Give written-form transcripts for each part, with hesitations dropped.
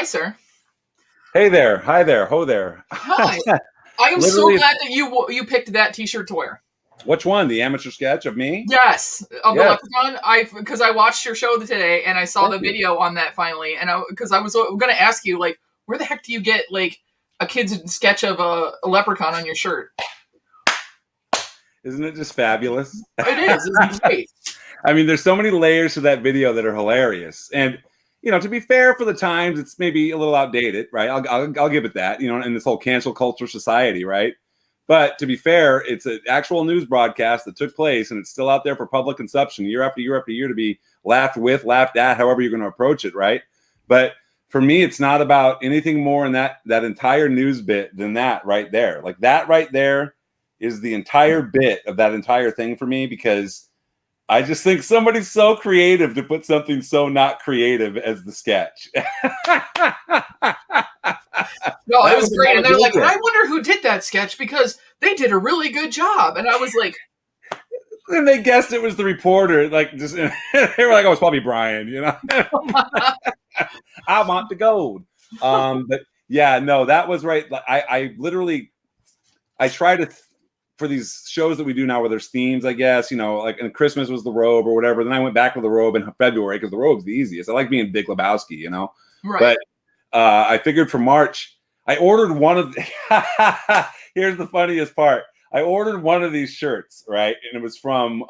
sir. Hey there. Hi there. Ho there. Hi. I am so Literally- glad that you picked that T-shirt to wear. Which one? The amateur sketch of me? Yes, of the Yes. Leprechaun. Because I watched your show today and I saw Thank the you. video on that finally, and because I was going to ask you, like, where the heck do you get like a kid's sketch of a leprechaun on your shirt? Isn't it just fabulous? It is. It's great. I mean, there's so many layers to that video that are hilarious. And, you know, to be fair for the times, it's maybe a little outdated, right? I'll give it that, you know, in this whole cancel culture society, right? But to be fair, it's an actual news broadcast that took place, and it's still out there for public consumption year after year after year to be laughed with, laughed at, however you're going to approach it, right? But for me, it's not about anything more in that entire news bit than that right there. Like that right there is the entire bit of that entire thing for me, because I just think somebody's so creative to put something so not creative as the sketch. No, it was great. And they're like, good. I wonder who did that sketch because they did a really good job. And I was like, And they guessed it was the reporter. Like, just they were like, "Oh, it's probably Brian," you know. I want the gold. But yeah, no, that was right. Like, I literally, I try to for these shows that we do now where there's themes, I guess, you know, like, and Christmas was the robe or whatever. Then I went back to the robe in February because the robe's the easiest. I like being Big Lebowski, you know. right. But I figured for March, I ordered one of. Here's the funniest part. I ordered one of these shirts, right? And it was from.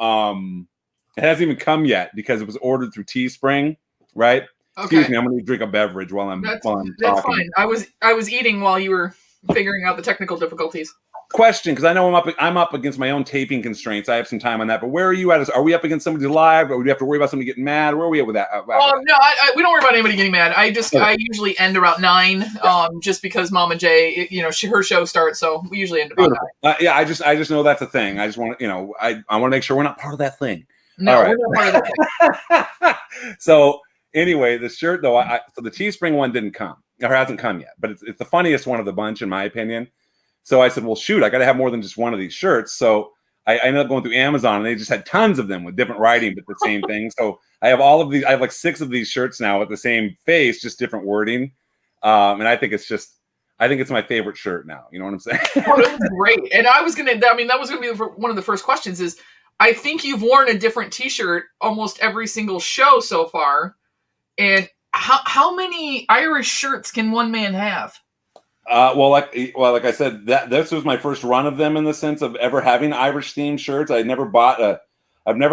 It hasn't even come yet because it was ordered through Teespring, right? Okay. Excuse me, I'm going to drink a beverage while I'm That's talking. fine. I was eating while you were figuring out the technical difficulties. Question, because I know I'm up against my own taping constraints. I have some time on that, but where are you at? Are we up against somebody live, or do we have to worry about somebody getting mad? Where are we at with that? No, we don't worry about anybody getting mad. I usually end around 9, just because Mama J, you know, her show starts, so we usually end about 9. Yeah, I just know that's a thing. I just want to, you know, I want to make sure we're not part of that thing. No, All right. we're not part of that. So anyway, the shirt though, so the Teespring one didn't come, or hasn't come yet, but it's the funniest one of the bunch in my opinion. So I said, well, shoot, I got to have more than just one of these shirts. So I ended up going through Amazon, and they just had tons of them with different writing, but the same thing. So I have all of these. I have like 6 of these shirts now with the same face, just different wording. And I think it's my favorite shirt now. You know what I'm saying? Oh, it was great. And that was going to be one of the first questions is, I think you've worn a different T-shirt almost every single show so far. And how many Irish shirts can one man have? Well, like I said, this was my first run of them in the sense of ever having Irish themed shirts. I've never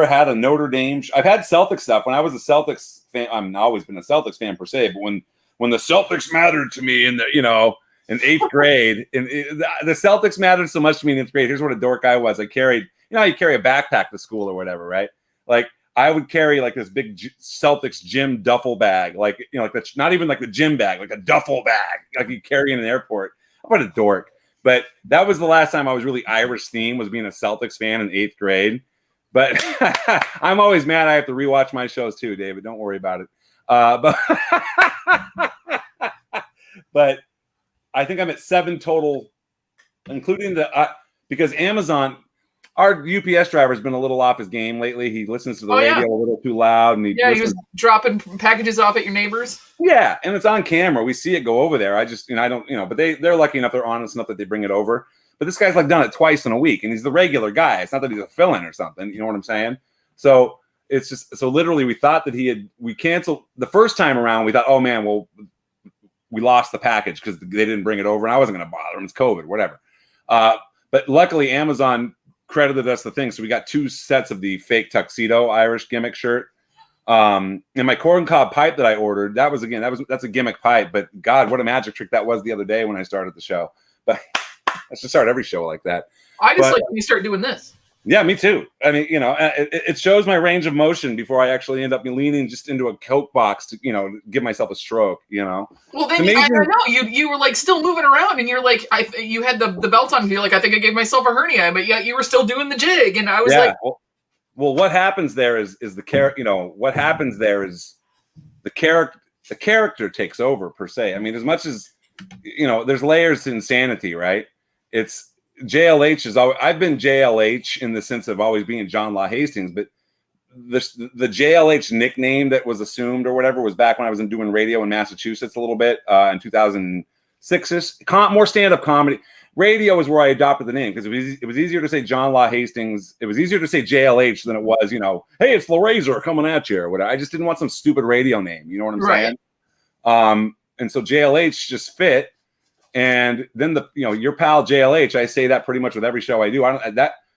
had a Notre Dame. I've had Celtics stuff when I was a Celtics fan. I've always been a Celtics fan per se, but when the Celtics mattered to me in 8th grade, and the Celtics mattered so much to me in 8th grade. Here's what a dork I was. I carried, you know, how you carry a backpack to school or whatever, right? Like, I would carry like this big Celtics gym duffel bag, like, you know, like that's not even like the gym bag, like a duffel bag, like you carry in an airport. I'm a dork, but that was the last time I was really Irish themed, was being a Celtics fan in 8th grade. But I'm always mad I have to rewatch my shows too, David. Don't worry about it. But I think I'm at 7 total, including because Amazon. Our UPS driver's been a little off his game lately. He listens to the radio a little too loud, and he was dropping packages off at your neighbors. Yeah, and it's on camera. We see it go over there. I just, I don't, but they're lucky enough, they're honest enough that they bring it over. But this guy's like done it twice in a week, and he's the regular guy. It's not that he's a fill-in or something. You know what I'm saying? So it's just, so literally we thought that we canceled the first time around. We thought, oh man, well, we lost the package because they didn't bring it over, and I wasn't going to bother them. It's COVID, whatever. But luckily Amazon credited us the thing, so we got 2 sets of the fake tuxedo Irish gimmick shirt, and my corncob pipe that I ordered, that's a gimmick pipe, but God, what a magic trick that was the other day when I started the show. But I should start every show like that. I just like when you start doing this. Yeah, me too. I mean, it shows my range of motion before I actually end up leaning just into a Coke box to, give myself a stroke, Well, then I know you were like still moving around, and you're like, you had the belt on. You're like, I think I gave myself a hernia, but yet you were still doing the jig, and I was like, well, what happens there is the character. What happens there is the character. The character takes over per se. I mean, as much as there's layers to insanity, right? It's JLH is always, I've been JLH in the sense of always being John Law Hastings, but the JLH nickname that was assumed or whatever was back when I was doing radio in Massachusetts a little bit in 2006ish. More stand-up comedy. Radio is where I adopted the name because it was easier to say John Law Hastings. It was easier to say JLH than it was, hey, it's the Razor coming at you or whatever. I just didn't want some stupid radio name. You know what I'm saying? And so JLH just fit. And then your pal JLH, I say that pretty much with every show I do.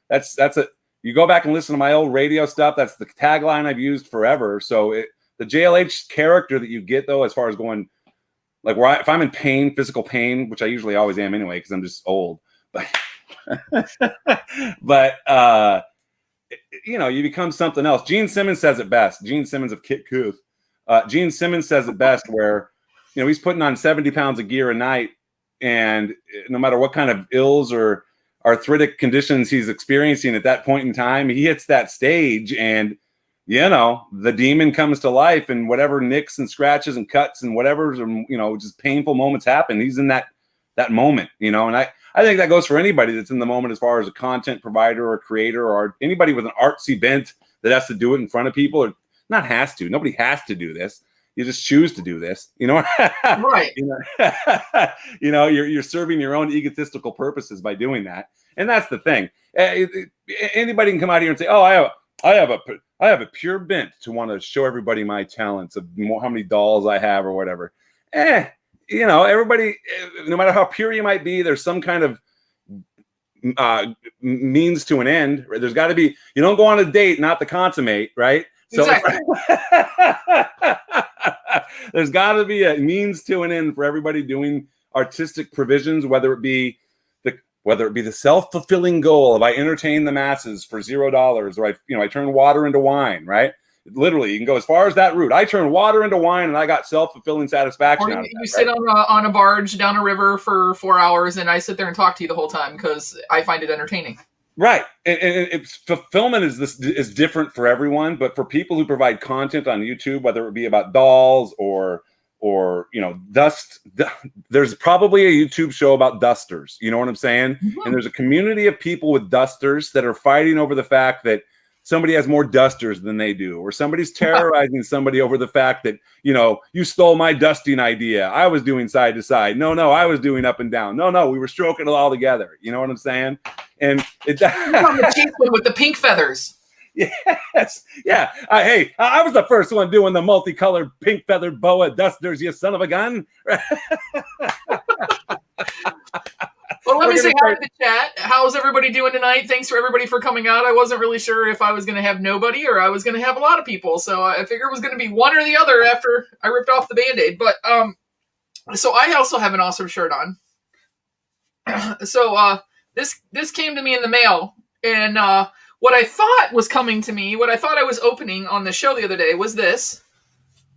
That's it. You go back and listen to my old radio stuff. That's the tagline I've used forever. So the JLH character that you get though, as far as going, like if I'm in pain, physical pain, which I usually always am anyway, because I'm just old, but you become something else. Gene Simmons says it best. Gene Simmons of Kit Kuth. Gene Simmons says it best where, he's putting on 70 pounds of gear a night, and no matter what kind of ills or arthritic conditions he's experiencing at that point in time, he hits that stage and the demon comes to life, and whatever nicks and scratches and cuts and whatever, just painful moments happen. He's in that moment, and I think that goes for anybody that's in the moment as far as a content provider or creator or anybody with an artsy bent that has to do it in front of people, or not has to. Nobody has to do this. You just choose to do this, right? You're serving your own egotistical purposes by doing that, and that's the thing. Anybody can come out here and say, "Oh, I have a pure bent to want to show everybody my talents of how many dolls I have or whatever." Everybody, no matter how pure you might be, there's some kind of means to an end. Right? There's got to be. You don't go on a date not to consummate, right? Exactly. So there's got to be a means to an end for everybody doing artistic provisions, whether it be the self-fulfilling goal of I entertain the masses for $0, or I turn water into wine, right? Literally, you can go as far as that route. I turn water into wine, and I got self-fulfilling satisfaction. Or you sit on a barge down a river for 4 hours, and I sit there and talk to you the whole time because I find it entertaining. Right, and fulfillment is different for everyone, but for people who provide content on YouTube, whether it be about dolls or dust, there's probably a YouTube show about dusters. You know what I'm saying? Mm-hmm. And there's a community of people with dusters that are fighting over the fact that somebody has more dusters than they do, or somebody's terrorizing somebody over the fact that, you stole my dusting idea. I was doing side to side. No, I was doing up and down. No, we were stroking it all together. You know what I'm saying? And with the pink feathers. Yes. Yeah. Hey, I was the first one doing the multicolored pink feathered boa dusters, you son of a gun. Well, let me say hi to the chat. How's everybody doing tonight? Thanks for everybody for coming out. I wasn't really sure if I was going to have nobody or I was going to have a lot of people. So I figured it was going to be one or the other after I ripped off the Band-Aid. But so I also have an awesome shirt on. So this came to me in the mail. And what I thought was coming to me, what I thought I was opening on the show the other day was this,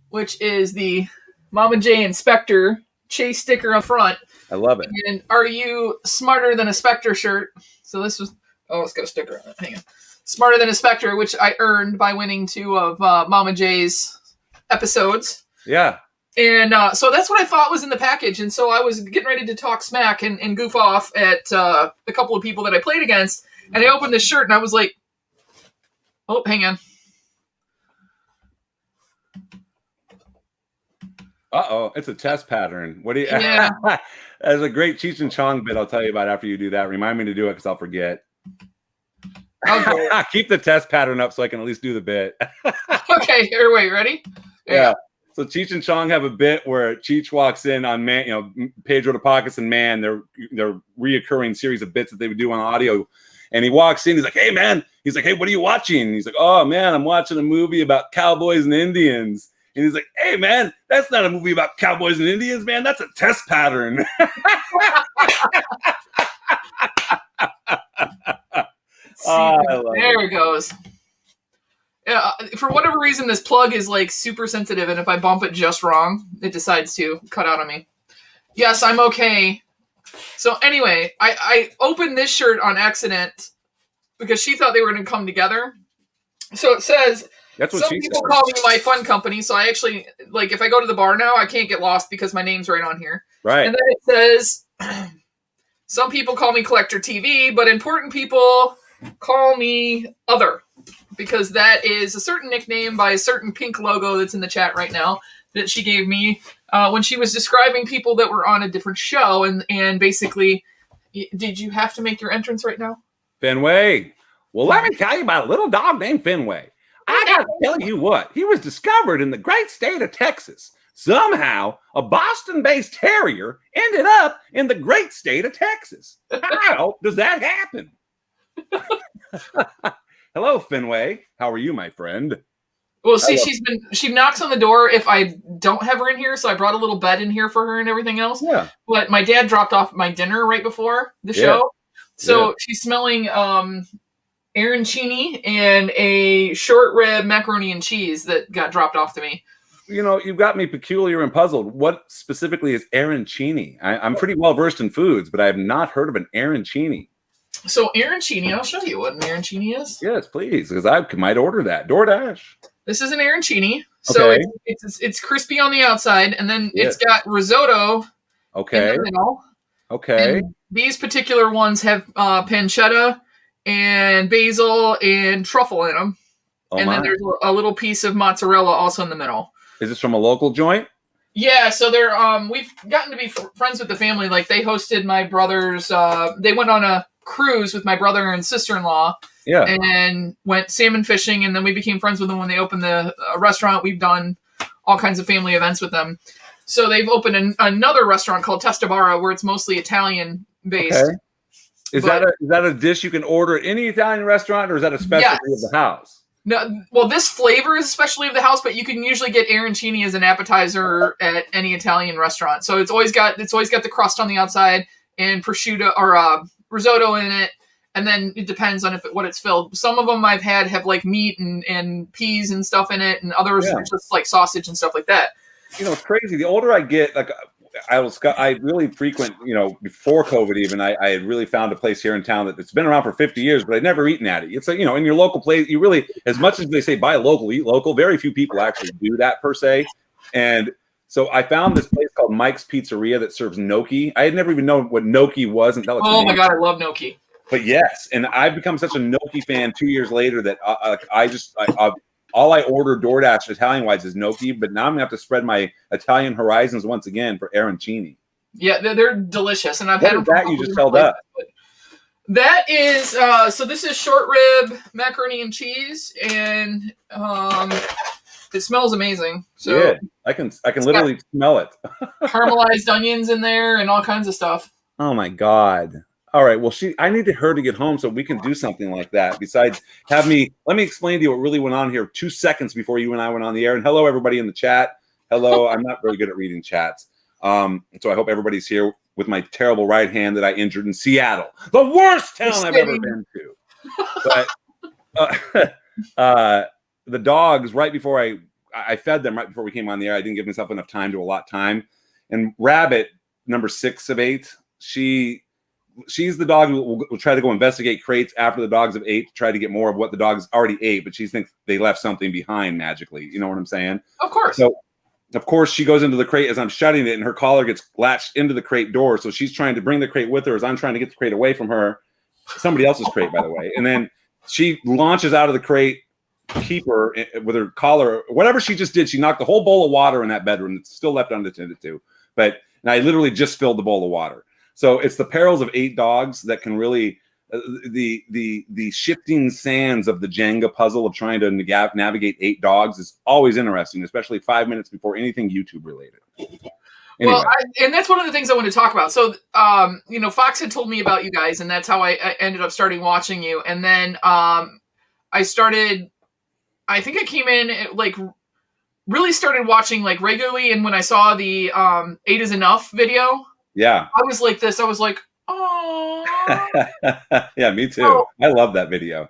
which is the Mama J Inspector Chase sticker up front. I love it. And Are You Smarter Than a Spectre shirt. So this was, it's got a sticker on it. Hang on. Smarter Than a Spectre, which I earned by winning 2 of Mama J's episodes. Yeah. And so that's what I thought was in the package. And so I was getting ready to talk smack and goof off at a couple of people that I played against. And I opened this shirt and I was like, oh, hang on. Uh-oh, it's a test pattern. What do you... Yeah. There's a great Cheech and Chong bit I'll tell you about after you do that. Remind me to do it because I'll forget. Okay. Keep the test pattern up so I can at least do the bit. Okay, here, wait, ready? Yeah. So Cheech and Chong have a bit where Cheech walks in on Pedro the Pockets and Man, their reoccurring series of bits that they would do on audio. And he walks in, he's like, hey, man. He's like, hey, what are you watching? And he's like, oh, man, I'm watching a movie about cowboys and Indians. And he's like, hey, man, that's not a movie about cowboys and Indians, man. That's a test pattern. There it goes. Yeah, for whatever reason, this plug is like super sensitive. And if I bump it just wrong, it decides to cut out on me. Yes, I'm okay. So anyway, I opened this shirt on accident because she thought they were going to come together. So it says... That's what some people call me my fun company, so I actually, like, if I go to the bar now, I can't get lost because my name's right on here. Right. And then it says, some people call me Collector TV, but important people call me Other, because that is a certain nickname by a certain pink logo that's in the chat right now that she gave me when she was describing people that were on a different show. And basically, did you have to make your entrance right now? Fenway. Well, let me tell you about a little dog named Fenway. I got to tell you what, he was discovered in the great state of Texas. Somehow, a Boston-based terrier ended up in the great state of Texas. How does that happen? Hello, Fenway. How are you, my friend? Well, see, she knocks on the door if I don't have her in here, so I brought a little bed in here for her and everything else. Yeah. But my dad dropped off my dinner right before the show, so she's smelling arancini and a short rib macaroni and cheese that got dropped off to me. You know, you've got me peculiar and puzzled. What specifically is arancini? I'm pretty well versed in foods, but I have not heard of an arancini. So arancini, I'll show you what an arancini is. Yes, please, because I might order that. DoorDash. This is an arancini. So it's crispy on the outside, and then it's got risotto in the middle. Okay. And these particular ones have pancetta and basil and truffle in them. And then there's a little piece of mozzarella also in the middle. Is this from a local joint? Yeah, so they're we've gotten to be friends with the family. Like they hosted my brother's. They went on a cruise with my brother and sister-in-law. Yeah, and went salmon fishing, and then we became friends with them when they opened the restaurant. We've done all kinds of family events with them. So they've opened another restaurant called Testabara, where it's mostly Italian based. Okay. Is that a dish you can order at any Italian restaurant, or is that a specialty of the house? No, well, this flavor is especially of the house, but you can usually get arancini as an appetizer at any Italian restaurant. So it's always got the crust on the outside and prosciutto or risotto in it, and then it depends on what it's filled. Some of them I've had have like meat and peas and stuff in it, and others are just like sausage and stuff like that. You know, it's crazy. The older I get, like I really frequent, you know, before COVID even, I had really found a place here in town that it's been around for 50 years, but I'd never eaten at it. It's like, you know, in your local place, you really, as much as they say buy local, eat local, very few people actually do that per se. And so I found this place called Mike's Pizzeria that serves gnocchi. I had never even known what gnocchi was until it's oh my God, I love gnocchi. But yes, and I've become such a gnocchi fan 2 years later that all I order DoorDash Italian-wise is gnocchi, but now I'm going to have to spread my Italian horizons once again for arancini. Yeah, they're delicious. And I've had that you just held up. That is, so this is short rib, macaroni and cheese, and it smells amazing. So yeah, I can literally smell it. Caramelized onions in there and all kinds of stuff. Oh my God. All right. Well, I needed her to get home so we can do something like that. Besides, let me explain to you what really went on here 2 seconds before you and I went on the air. And hello, everybody in the chat. Hello. I'm not very good at reading chats. So I hope everybody's here with my terrible right hand that I injured in Seattle, the worst town I've ever been to. But the dogs, right before I fed them right before we came on the air, I didn't give myself enough time to allot time. And Rabbit, number 6 of 8, she's the dog who will try to go investigate crates after the dogs have ate to try to get more of what the dogs already ate, but she thinks they left something behind magically. You know what I'm saying? Of course. So, of course, she goes into the crate as I'm shutting it, and her collar gets latched into the crate door. So she's trying to bring the crate with her as I'm trying to get the crate away from her. Somebody else's crate, by the way. And then she launches out of the crate, keeper with her collar, whatever she just did. She knocked the whole bowl of water in that bedroom that's still left unattended to. And I literally just spilled the bowl of water. So it's the perils of 8 dogs that can really the shifting sands of the Jenga puzzle of trying to navigate 8 dogs is always interesting, especially 5 minutes before anything YouTube related. Anyway. Well, and that's one of the things I want to talk about. So, Fox had told me about you guys, and that's how I ended up starting watching you. And then I think I came in like really started watching like regularly. And when I saw the 8 is enough video, yeah, I was like this. I was like, oh, yeah, me too. So, I love that video.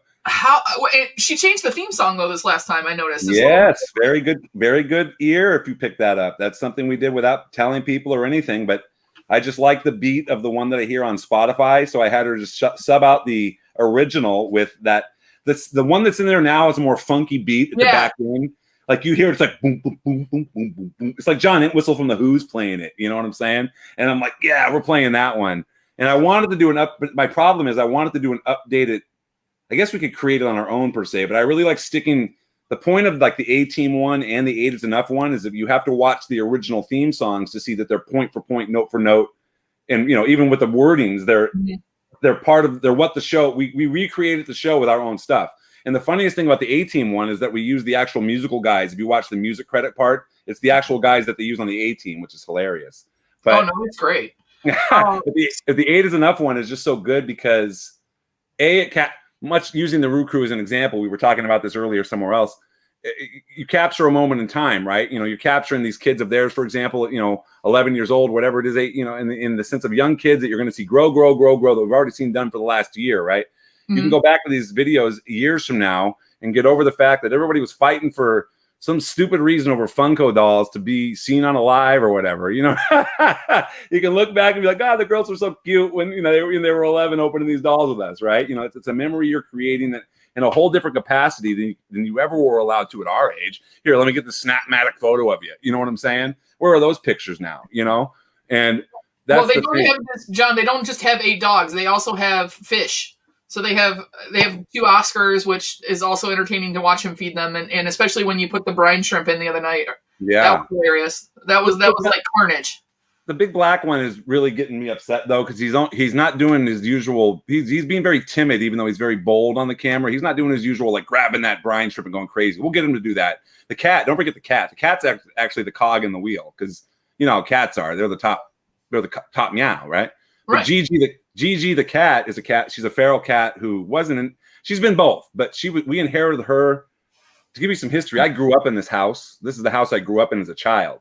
She changed the theme song though this last time I noticed. Yes, very good ear if you pick that up. That's something we did without telling people or anything, but I just like the beat of the one that I hear on Spotify, so I had her just sub out the original with that. The one that's in there now is a more funky beat at the back end. Like you hear, it's like boom, boom, boom, boom, boom, boom, boom. It's like John Entwistle from the Who's playing it. You know what I'm saying? And I'm like, yeah, we're playing that one. And I wanted to do but my problem is I wanted to do an updated I guess we could create it on our own per se, but I really like sticking. The point of like the A-Team one and the 8 is Enough one is that you have to watch the original theme songs to see that they're point for point, note for note, and even with the wordings, they're part of what the show. We recreated the show with our own stuff. And the funniest thing about the A-Team one is that we use the actual musical guys. If you watch the music credit part, it's the actual guys that they use on the A-Team, which is hilarious. But no, it's great. If the 8 is Enough one is just so good because much using the Roo Crew as an example, we were talking about this earlier somewhere else. You capture a moment in time, right? You're capturing these kids of theirs, for example, 11 years old, whatever it is, in the sense of young kids that you're going to see grow that we've already seen done for the last year, right? You can go back to these videos years from now and get over the fact that everybody was fighting for some stupid reason over Funko dolls to be seen on a live or whatever. You can look back and be like, God, the girls were so cute when they were 11 opening these dolls with us, right? It's a memory you're creating that in a whole different capacity than you ever were allowed to at our age. Here, let me get the Snapmatic photo of you. You know what I'm saying? Where are those pictures now? And that's they don't have this, John. They don't just have 8 dogs. They also have fish. So they have 2 Oscars, which is also entertaining to watch him feed them, and especially when you put the brine shrimp in the other night. Yeah, that was hilarious. That was like carnage. The big black one is really getting me upset though, because he's not doing his usual. He's being very timid, even though he's very bold on the camera. He's not doing his usual like grabbing that brine shrimp and going crazy. We'll get him to do that. The cat, don't forget the cat. The cat's actually the cog in the wheel, because how cats are. They're the top meow, right? Right. But Gigi the cat is a cat. She's a feral cat who she's been both, but we inherited her. To give you some history, I grew up in this house. This is the house I grew up in as a child.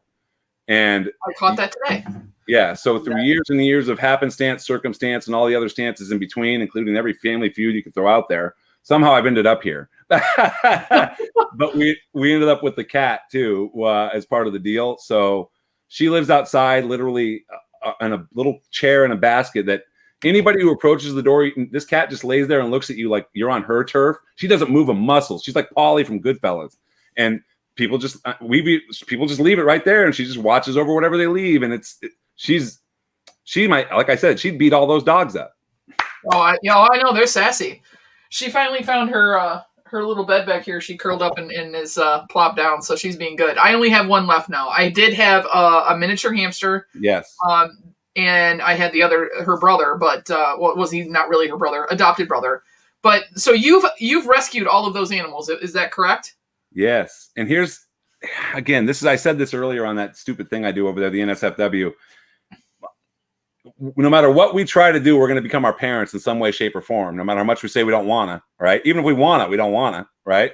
And I caught that today. Yeah. So through years and years of happenstance, circumstance, and all the other stances in between, including every family feud you could throw out there, somehow I've ended up here. But we ended up with the cat too, as part of the deal. So she lives outside, literally in a little chair in a basket that anybody who approaches the door, this cat just lays there and looks at you like you're on her turf. She doesn't move a muscle. She's like Polly from Goodfellas. And people just leave it right there, and she just watches over whatever they leave. And she might, like I said, she'd beat all those dogs up. Oh, I know, they're sassy. She finally found her little bed back here. She curled up and is plopped down, so she's being good. I only have one left now. I did have a miniature hamster. Yes. And I had her brother, but was he not really her brother? Adopted brother. But so you've rescued all of those animals. Is that correct? Yes. And here's, again, I said this earlier on that stupid thing I do over there, the NSFW. No matter what we try to do, we're going to become our parents in some way, shape, or form. No matter how much we say we don't want to, right? Even if we want it, we don't want to, right?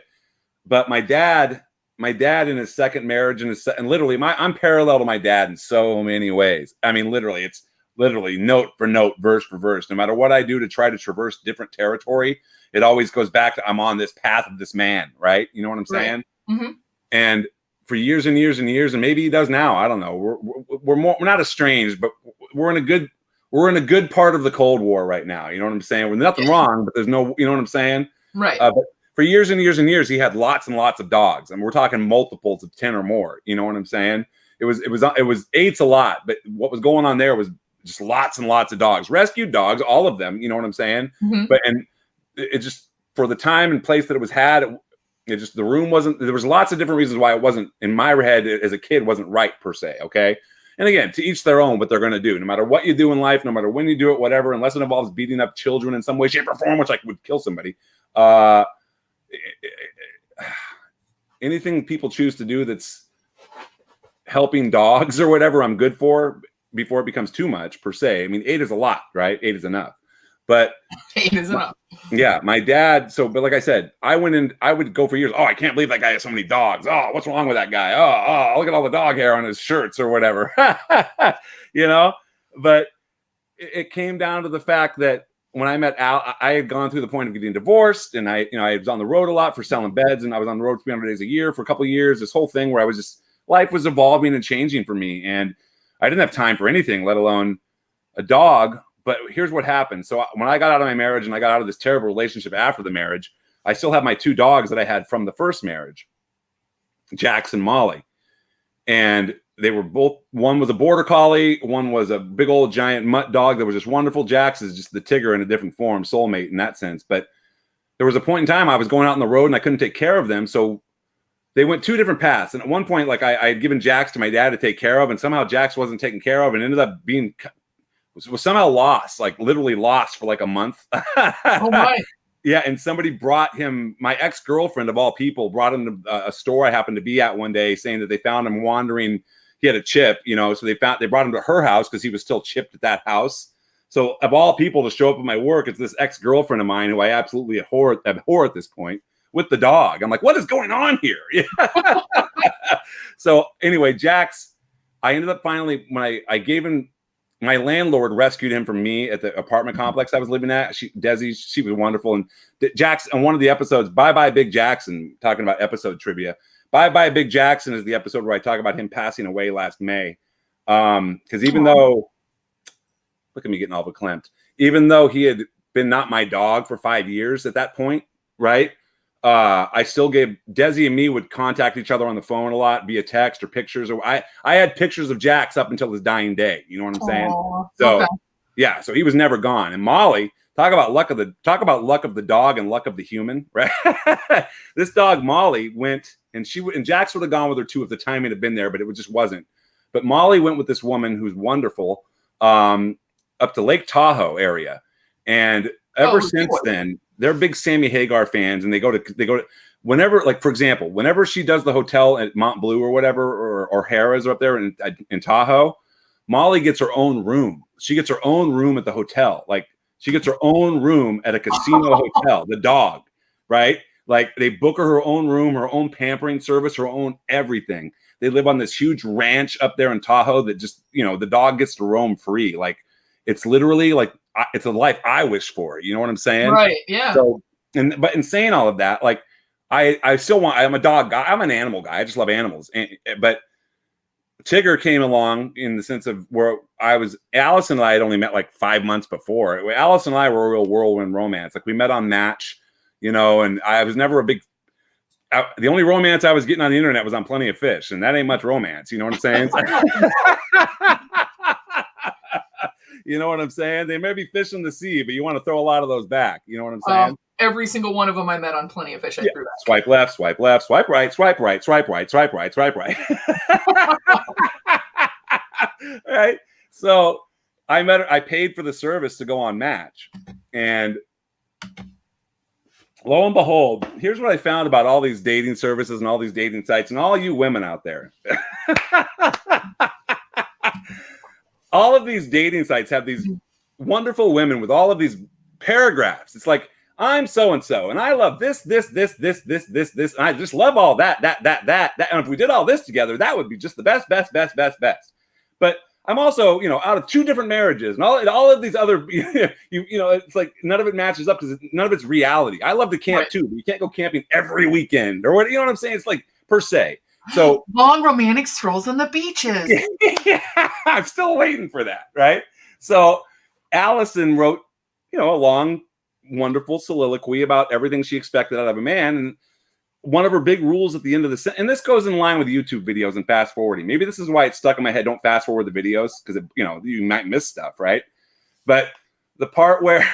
But my dad in his second marriage and literally I'm parallel to my dad in so many ways. I mean, literally, it's literally note for note, verse for verse. No matter what I do to try to traverse different territory, it always goes back to I'm on this path of this man, right? You know what I'm saying? Right. Mm-hmm. And for years and years and years, and maybe he does now. I don't know. We're not estranged, but we're in a good part of the Cold War right now. You know what I'm saying? With nothing wrong, but there's no, you know what I'm saying? Right. But for years and years and years, he had lots and lots of dogs. I mean, we're talking multiples of 10 or more. You know what I'm saying? It was 8's a lot, but what was going on there was just lots and lots of dogs, rescued dogs, all of them. You know what I'm saying? Mm-hmm. But it just, for the time and place that it was had, it just, the room wasn't. There was lots of different reasons why it wasn't, in my head as a kid, wasn't right per se. Okay. And again, to each their own, what they're going to do, no matter what you do in life, no matter when you do it, whatever, unless it involves beating up children in some way, shape, or form, which would kill somebody. Anything people choose to do that's helping dogs or whatever, I'm good for, before it becomes too much per se. I mean, 8 is a lot, right? 8 is enough. But 8 is enough. Yeah, my dad. But like I said, I would go for years. Oh, I can't believe that guy has so many dogs. Oh, what's wrong with that guy? Oh, look at all the dog hair on his shirts or whatever. But it came down to the fact that when I met Al, I had gone through the point of getting divorced, and I was on the road a lot for selling beds, and I was on the road 300 days a year for a couple of years. This whole thing where life was evolving and changing for me, and I didn't have time for anything, let alone a dog. But here's what happened. So when I got out of my marriage and I got out of this terrible relationship after the marriage, I still have my 2 dogs that I had from the first marriage, Jax and Molly. And they were both, one was a border collie, one was a big old giant mutt dog that was just wonderful. Jax is just the Tigger in a different form, soulmate in that sense. But there was a point in time I was going out on the road and I couldn't take care of them. So they went two different paths. And at one point, like I had given Jax to my dad to take care of, and somehow Jax wasn't taken care of and ended up being was somehow lost, like literally lost for like a month. Oh my. Yeah, and somebody brought him, my ex-girlfriend of all people, brought him to a store I happened to be at one day, saying that they found him wandering. He had a chip, you know, so they brought him to her house because he was still chipped at that house. So of all people to show up at my work, it's this ex-girlfriend of mine who I absolutely abhor at this point with the dog. I'm like, what is going on here? So anyway, Jax, I ended up finally, when I gave him, my landlord rescued him from me at the apartment complex I was living at. Desi, she was wonderful. And Jax, on one of the episodes, Bye Bye Big Jackson, talking about episode trivia. Bye Bye Big Jackson is the episode where I talk about him passing away last May. Because even though, look at me getting all verklempt, even though he had been not my dog for 5 years at that point, right? I still gave Desi and me would contact each other on the phone a lot via text or pictures. Or I had pictures of Jax up until his dying day. You know what I'm saying? So okay. Yeah, so he was never gone. And Molly, talk about luck of the dog and luck of the human, right? This dog Molly went, and Jax would have gone with her too if the timing had been there, but it just wasn't. But Molly went with this woman who's wonderful up to Lake Tahoe area, and ever since then. They're big Sammy Hagar fans, and they go to whenever, like for example, whenever she does the hotel at Mont Bleu or whatever, or Harrah's up there in Tahoe, Molly gets her own room. She gets her own room at the hotel. Like she gets her own room at a casino hotel. The dog, right? Like they book her own room, her own pampering service, her own everything. They live on this huge ranch up there in Tahoe that just, you know, the dog gets to roam free. Like it's literally like. It's a life I wish for. You know what I'm saying? Right. Yeah. So, but in saying all of that, like I still I'm a dog guy. I'm an animal guy. I just love animals. But Tigger came along in the sense of where Allison and I had only met like 5 months before. Allison and I were a real whirlwind romance. Like we met on Match, you know, and I was never the only romance I was getting on the internet was on Plenty of Fish, and that ain't much romance. You know what I'm saying? You know what I'm saying? They may be fish in the sea, but you want to throw a lot of those back. You know what I'm saying? Every single one of them I met on Plenty of Fish. I threw back. Swipe left, swipe left, swipe right, swipe right, swipe right, swipe right, swipe right. Right? So I met her. I paid for the service to go on Match. And lo and behold, here's what I found about all these dating services and all these dating sites and all you women out there. All of these dating sites have these wonderful women with all of these paragraphs. It's like, I'm so-and-so, and I love this. And I just love all that. And if we did all this together, that would be just the best. But I'm also, you know, out of 2 different marriages and all of these other, you know, it's like none of it matches up because none of it's reality. I love to camp too, but you can't go camping every weekend or what, you know what I'm saying? It's like per se. So long romantic strolls on the beaches. Yeah, I'm still waiting for that, right? So Allison wrote, you know, a long, wonderful soliloquy about everything she expected out of a man. And one of her big rules at the end of the and this goes in line with YouTube videos and fast forwarding. Maybe this is why it's stuck in my head. Don't fast forward the videos because, you know, you might miss stuff, right? But the part where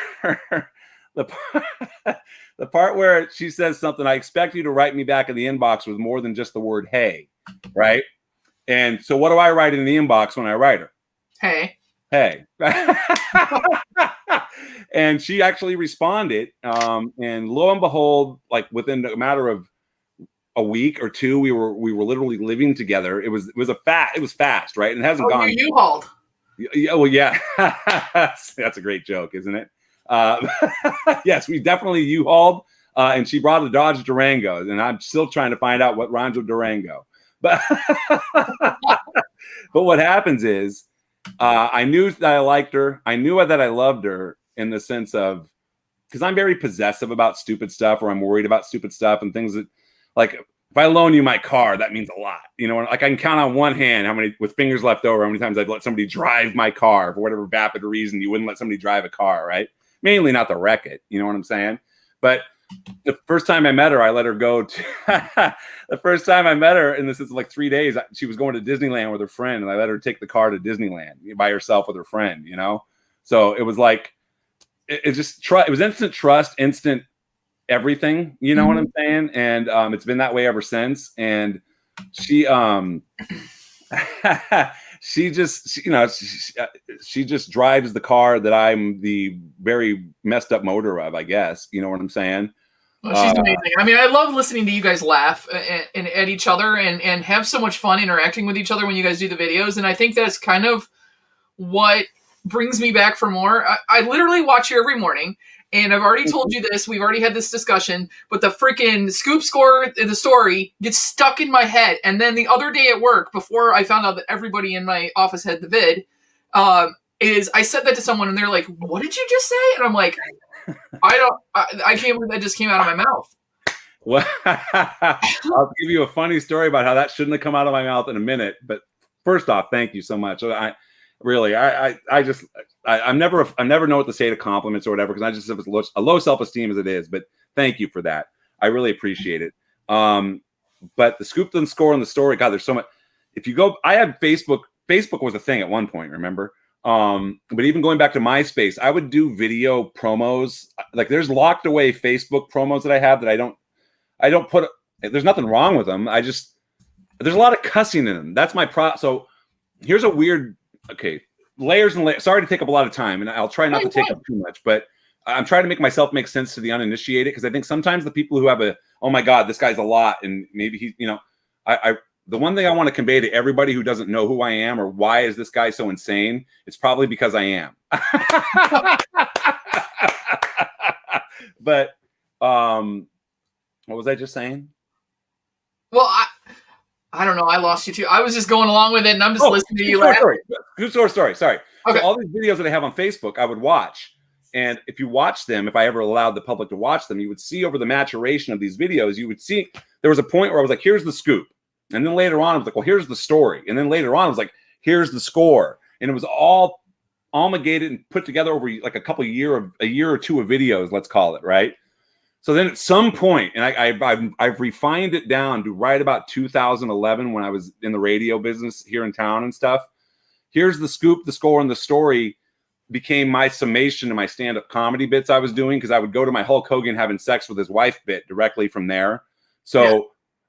the part where she says something, I expect you to write me back in the inbox with more than just the word, hey, right? And so what do I write in the inbox when I write her? Hey. And she actually responded. And lo and behold, like within a matter of a week or 2, we were literally living together. It was fast, right? And it hasn't gone. You hauled. Yeah, well, yeah. That's a great joke, isn't it? Yes, we definitely U-hauled, and she brought a Dodge Durango, and I'm still trying to find out what rhymes with Durango. But but what happens is, I knew that I liked her. I knew that I loved her in the sense of, because I'm very possessive about stupid stuff, or I'm worried about stupid stuff and things that, like, if I loan you my car, that means a lot. You know, like I can count on one hand how many, with fingers left over, how many times I've let somebody drive my car for whatever vapid reason you wouldn't let somebody drive a car, right? Mainly not to wreck it. You know what I'm saying? But the first time I met her, I let her go to the first time I met her, and this is like 3 days, she was going to Disneyland with her friend, and I let her take the car to Disneyland by herself with her friend, you know? So it was like, it was instant trust, instant everything. You know what I'm saying? And it's been that way ever since. And she she just drives the car that I'm the very messed up motor of, I guess. You know what I'm saying? Well, she's amazing. I mean, I love listening to you guys laugh and at each other and have so much fun interacting with each other when you guys do the videos. And I think that's kind of what brings me back for more. I literally watch you every morning, and I've already told you this. We've already had this discussion, but the freaking scoop score in the story gets stuck in my head. And then the other day at work, before I found out that everybody in my office had the vid, is I said that to someone, and they're like, "What did you just say?" And I'm like, I can't believe that just came out of my mouth. Well, I'll give you a funny story about how that shouldn't have come out of my mouth in a minute. But first off, thank you so much. I'm never know what to say to compliments or whatever, because I just have a low self-esteem as it is. But thank you for that. I really appreciate it. But the scoop and score and the story, God, there's so much. If you go, I had Facebook. Facebook was a thing at one point, remember? But even going back to MySpace, I would do video promos. Like there's locked away Facebook promos that I have that I don't put. There's nothing wrong with them. There's a lot of cussing in them. That's my So here's a weird, layers and layers. Sorry to take up a lot of time, and I'll try not to take up too much, but I'm trying to make myself make sense to the uninitiated, because I think sometimes the people who have oh my God, this guy's a lot, and maybe the one thing I want to convey to everybody who doesn't know who I am or why is this guy so insane, it's probably because I am. But what was I just saying? Well, I don't know. I lost you too. I was just going along with it, and I'm just listening to you. Story. Sorry. Okay. So all these videos that I have on Facebook, I would watch. And if you watch them, if I ever allowed the public to watch them, you would see over the maturation of these videos, you would see there was a point where I was like, here's the scoop. And then later on, I was like, well, here's the story. And then later on, I was like, here's the score. And it was all amalgamated and put together over like a year or two of videos, let's call it, right? So then at some point, and I've refined it down to right about 2011 when I was in the radio business here in town and stuff. Here's the scoop, the score, and the story became my summation to my stand-up comedy bits I was doing, because I would go to my Hulk Hogan having sex with his wife bit directly from there. So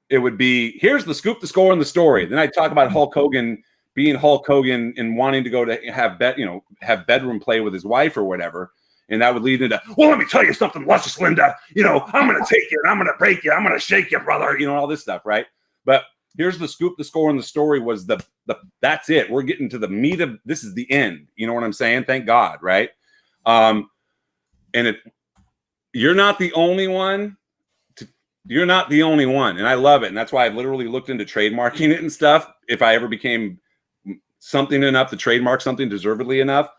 it would be, here's the scoop, the score, and the story. Then I'd talk about Hulk Hogan being Hulk Hogan and wanting to go to have bedroom play with his wife or whatever. And that would lead into, well, let me tell you something, Luscious Linda. I'm going to take you, and I'm going to break you, I'm going to shake you, brother. All this stuff, right? But here's the scoop, the score, and the story was that's it. We're getting to the meat of, this is the end. You know what I'm saying? Thank God, right? You're not the only one. You're not the only one. And I love it. And that's why I've literally looked into trademarking it and stuff, if I ever became something enough to trademark something deservedly enough.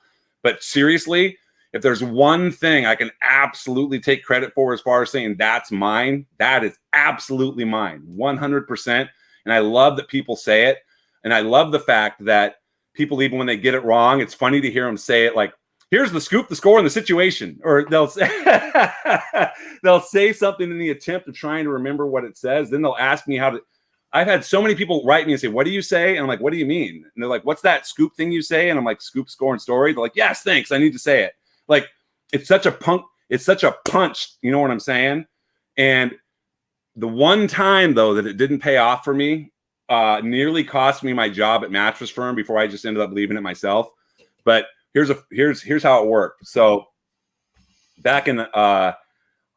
But seriously, if there's one thing I can absolutely take credit for as far as saying that's mine, that is absolutely mine, 100%. And I love that people say it. And I love the fact that people, even when they get it wrong, it's funny to hear them say it like, here's the scoop, the score, and the situation. Or they'll say something in the attempt of trying to remember what it says. Then they'll ask me I've had so many people write me and say, what do you say? And I'm like, what do you mean? And they're like, what's that scoop thing you say? And I'm like, scoop, score, and story. They're like, yes, thanks, I need to say it. Like, it's such a punch. You know what I'm saying? And the one time, though, that it didn't pay off for me, nearly cost me my job at Mattress Firm before I just ended up leaving it myself. But here's how it worked. So back in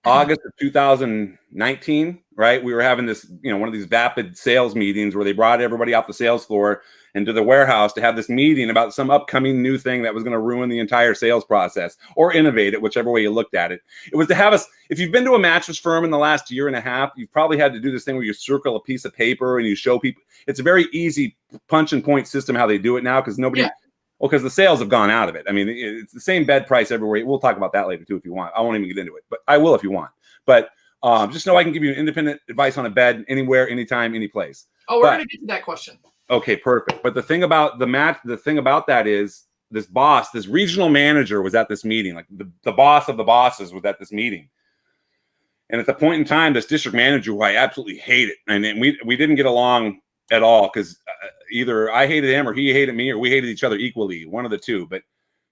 August of 2019, right, we were having this, one of these vapid sales meetings where they brought everybody off the sales floor into the warehouse to have this meeting about some upcoming new thing that was going to ruin the entire sales process or innovate it, whichever way you looked at it. It was to have us, if you've been to a Mattress Firm in the last year and a half, you've probably had to do this thing where you circle a piece of paper and you show people. It's a very easy punch and point system how they do it now, because because the sales have gone out of it. I mean, it's the same bed price everywhere. We'll talk about that later too if you want. I won't even get into it, but I will if you want. But just know I can give you independent advice on a bed anywhere, anytime, any place. Oh, we're going to get to that question. Okay, perfect. But the thing about that is this regional manager was at this meeting. Like the boss of the bosses was at this meeting. And at the point in time, this district manager, who I absolutely hated, and we didn't get along at all, because either I hated him or he hated me, or we hated each other equally, one of the two. But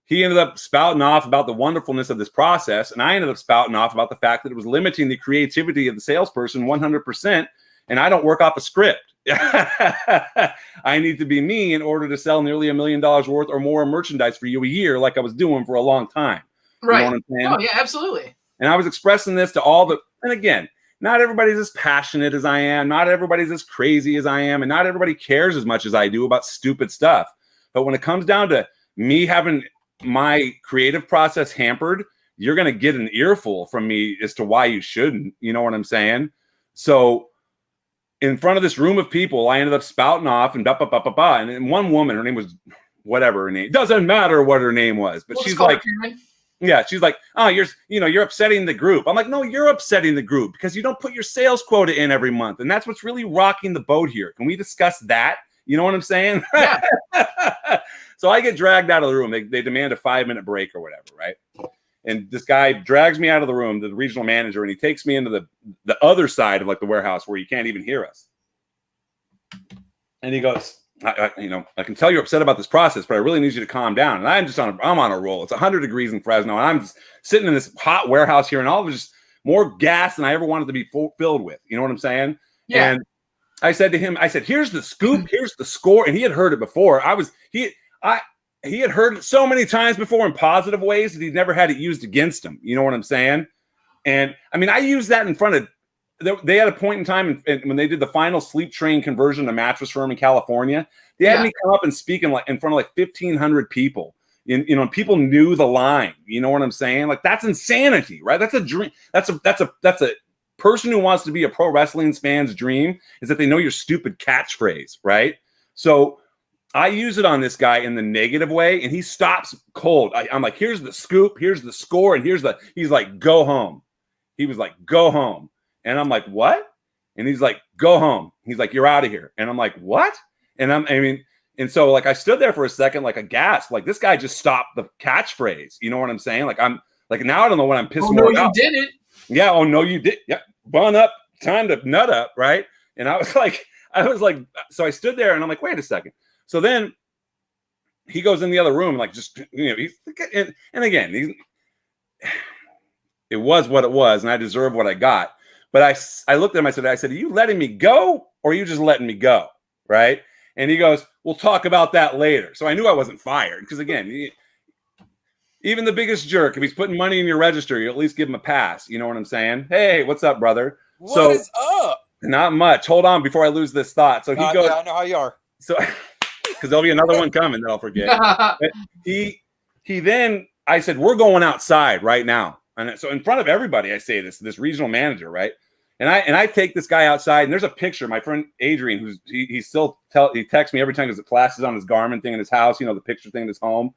he ended up spouting off about the wonderfulness of this process, and I ended up spouting off about the fact that it was limiting the creativity of the salesperson 100%, and I don't work off a script. I need to be me in order to sell nearly $1 million worth or more of merchandise for you a year, like I was doing for a long time. Right. You know what I'm saying? Oh, yeah, absolutely. And I was expressing this to all the, and again, not everybody's as passionate as I am. Not everybody's as crazy as I am. And not everybody cares as much as I do about stupid stuff. But when it comes down to me having my creative process hampered, you're going to get an earful from me as to why you shouldn't. You know what I'm saying? So in front of this room of people, I ended up spouting off and ba. And then one woman, her name was whatever her name. Doesn't matter what her name was, but she's like, yeah, she's like, oh, you're upsetting the group. I'm like, no, you're upsetting the group because you don't put your sales quota in every month. And that's what's really rocking the boat here. Can we discuss that? You know what I'm saying? Yeah. So I get dragged out of the room. They demand a 5-minute break or whatever, right? And this guy drags me out of the room, the regional manager, and he takes me into the other side of like the warehouse where you can't even hear us. And he goes, I can tell you're upset about this process, but I really need you to calm down. And I'm on a roll. It's 100 degrees in Fresno, and I'm just sitting in this hot warehouse here, and all of it's just more gas than I ever wanted to be filled with. You know what I'm saying? Yeah. And I said to him, here's the scoop, here's the score. And he had heard it before. He had heard it so many times before in positive ways that he'd never had it used against him. You know what I'm saying? And I mean, I used that in front of, they had a point in time when they did the final sleep train conversion to Mattress Firm in California. They had me come up and speak in front of like 1,500 people. People knew the line. You know what I'm saying? Like, that's insanity, right? That's a dream. That's a person who wants to be a pro wrestling fan's dream, is that they know your stupid catchphrase, right? So I use it on this guy in the negative way, and he stops cold. I'm like, here's the scoop, here's the score, and he's like, go home. He was like, go home. And I'm like, what? And he's like, go home. He's like, you're out of here. And I'm like, what? And so like I stood there for a second, like aghast, like this guy just stopped the catchphrase. You know what I'm saying? Like I'm like, now I don't know what I'm pissed more about. You didn't. Yeah. Oh no, you did. Yeah. Bun up, time to nut up. Right. And I was like, so I stood there and I'm like, wait a second. So then he goes in the other room, like, just, and again, it was what it was, and I deserve what I got. But I looked at him, I said, are you letting me go, or are you just letting me go? Right. And he goes, we'll talk about that later. So I knew I wasn't fired, because again, even the biggest jerk, if he's putting money in your register, you at least give him a pass. You know what I'm saying? Hey, what's up, brother? What is up? Not much. Hold on before I lose this thought. So he goes, yeah, I know how you are. So, because there'll be another one coming that I'll forget. He then, I said, we're going outside right now. And so in front of everybody, I say this regional manager, right? And I take this guy outside, and there's a picture. My friend Adrian, he texts me every time because it flashes on his Garmin thing in his house, the picture thing in his home,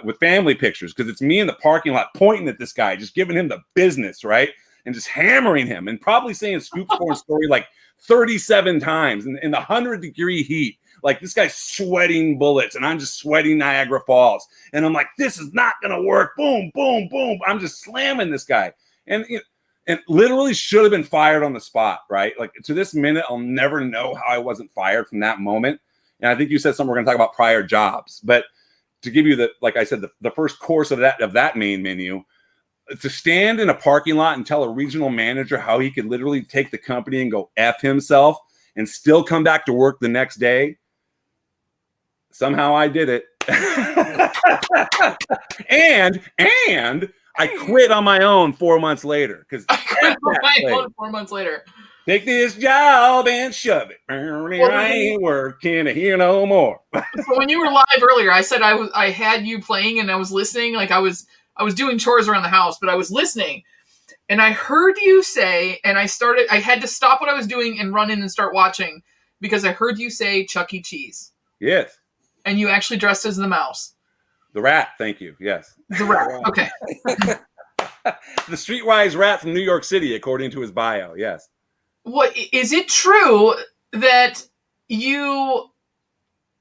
with family pictures, because it's me in the parking lot pointing at this guy, just giving him the business, right? And just hammering him, and probably saying Scoop Score story like 37 times in the 100-degree heat. Like, this guy's sweating bullets, and I'm just sweating Niagara Falls. And I'm like, this is not going to work. Boom, boom, boom. I'm just slamming this guy. And literally should have been fired on the spot, right? Like, to this minute, I'll never know how I wasn't fired from that moment. And I think you said something, we're going to talk about prior jobs. But to give you like I said, the first course of that main menu, to stand in a parking lot and tell a regional manager how he could literally take the company and go F himself and still come back to work the next day. Somehow I did it. and I quit on my own 4 months later. Because I quit on my own 4 months later. Take this job and shove it. I ain't working here no more. So when you were live earlier, I said I had you playing and I was listening. Like I was doing chores around the house, but I was listening. And I heard you say, and I had to stop what I was doing and run in and start watching, because I heard you say Chuck E. Cheese. Yes. And you actually dressed as the mouse. The rat, thank you. Yes. The rat. Okay. The streetwise rat from New York City, according to his bio. Yes. What is it true that you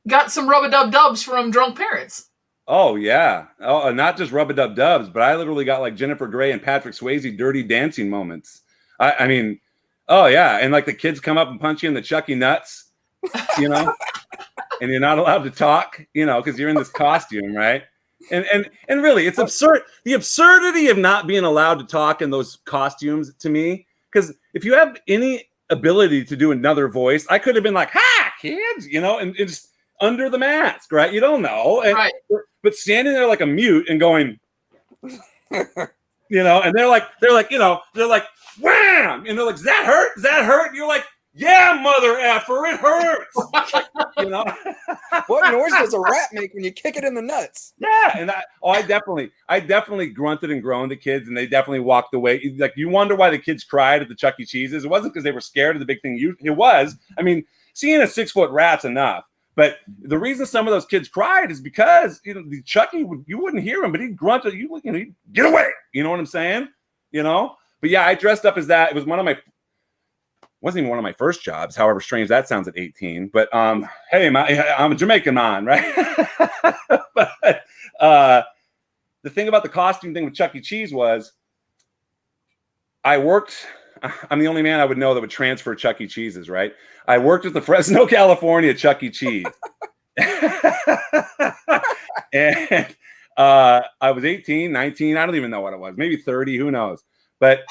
got some rub-a-dub-dubs from drunk parents? Oh yeah. Oh, not just rub-a-dub-dubs, but I literally got like Jennifer Grey and Patrick Swayze dirty dancing moments. I mean, oh yeah, and like the kids come up and punch you in the Chucky nuts, and you're not allowed to talk, because you're in this costume, right? And really, it's absurd. The absurdity of not being allowed to talk in those costumes to me, because if you have any ability to do another voice, I could have been like, "Ha, kids," and just under the mask, right? You don't know, Right. but standing there like a mute and going, and they're like, wham, and they're like, "Does that hurt? Does that hurt?" And you're like, "Yeah, mother effer, it hurts." What noise does a rat make when you kick it in the nuts? Yeah, and I definitely grunted and groaned at kids, and they definitely walked away. Like, you wonder why the kids cried at the Chuck E. Cheese's. It wasn't because they were scared of the big thing. It was. I mean, seeing a 6-foot rat's enough. But the reason some of those kids cried is because the Chucky, you wouldn't hear him, but he'd grunt at you, he'd get away. You know what I'm saying? But yeah, I dressed up as that. It was wasn't even one of my first jobs, however strange that sounds at 18. But hey, I'm a Jamaican man, right? But the thing about the costume thing with Chuck E. Cheese was I'm the only man I would know that would transfer Chuck E. Cheese's, right? I worked at the Fresno, California Chuck E. Cheese. And I was 18, 19, I don't even know what it was, maybe 30, who knows? But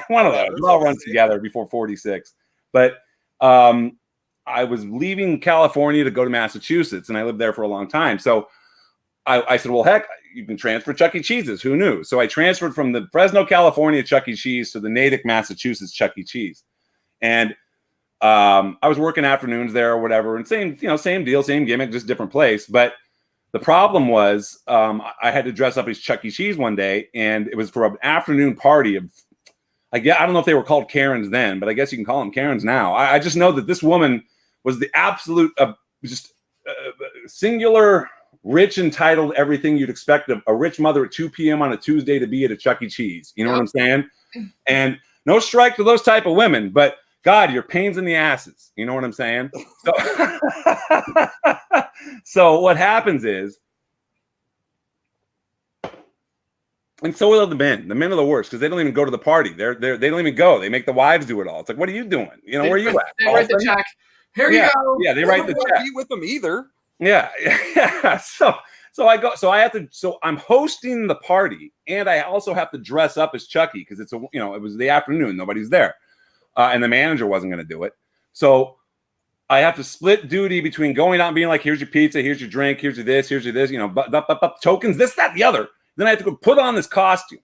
one of those, it all runs together before 46. But I was leaving California to go to Massachusetts, and I lived there for a long time. So I said, well, heck, you can transfer Chuck E. Cheese's. Who knew? So I transferred from the Fresno, California Chuck E. Cheese to the Natick, Massachusetts Chuck E. Cheese. And I was working afternoons there or whatever. And same deal, same gimmick, just different place. But the problem was I had to dress up as Chuck E. Cheese one day, and it was for an afternoon party of, I don't know if they were called Karens then, but I guess you can call them Karens now. I just know that this woman was the absolute, singular, rich, entitled, everything you'd expect of a rich mother at 2 p.m. on a Tuesday to be at a Chuck E. Cheese. You know what I'm saying? And no strike to those type of women, but God, you're pains in the asses. You know what I'm saying? So what happens is, and so will the men. The men are the worst because they don't even go to the party. They don't even go. They make the wives do it all. It's like, what are you doing? Where are you at? They write the check. Here you go. Yeah, they write the check. Be with them either. Yeah. So I'm hosting the party, and I also have to dress up as Chucky because it was the afternoon. Nobody's there. And the manager wasn't going to do it. So I have to split duty between going out and being like, here's your pizza, here's your drink, here's your this, tokens, this, that, the other. Then I have to go put on this costume.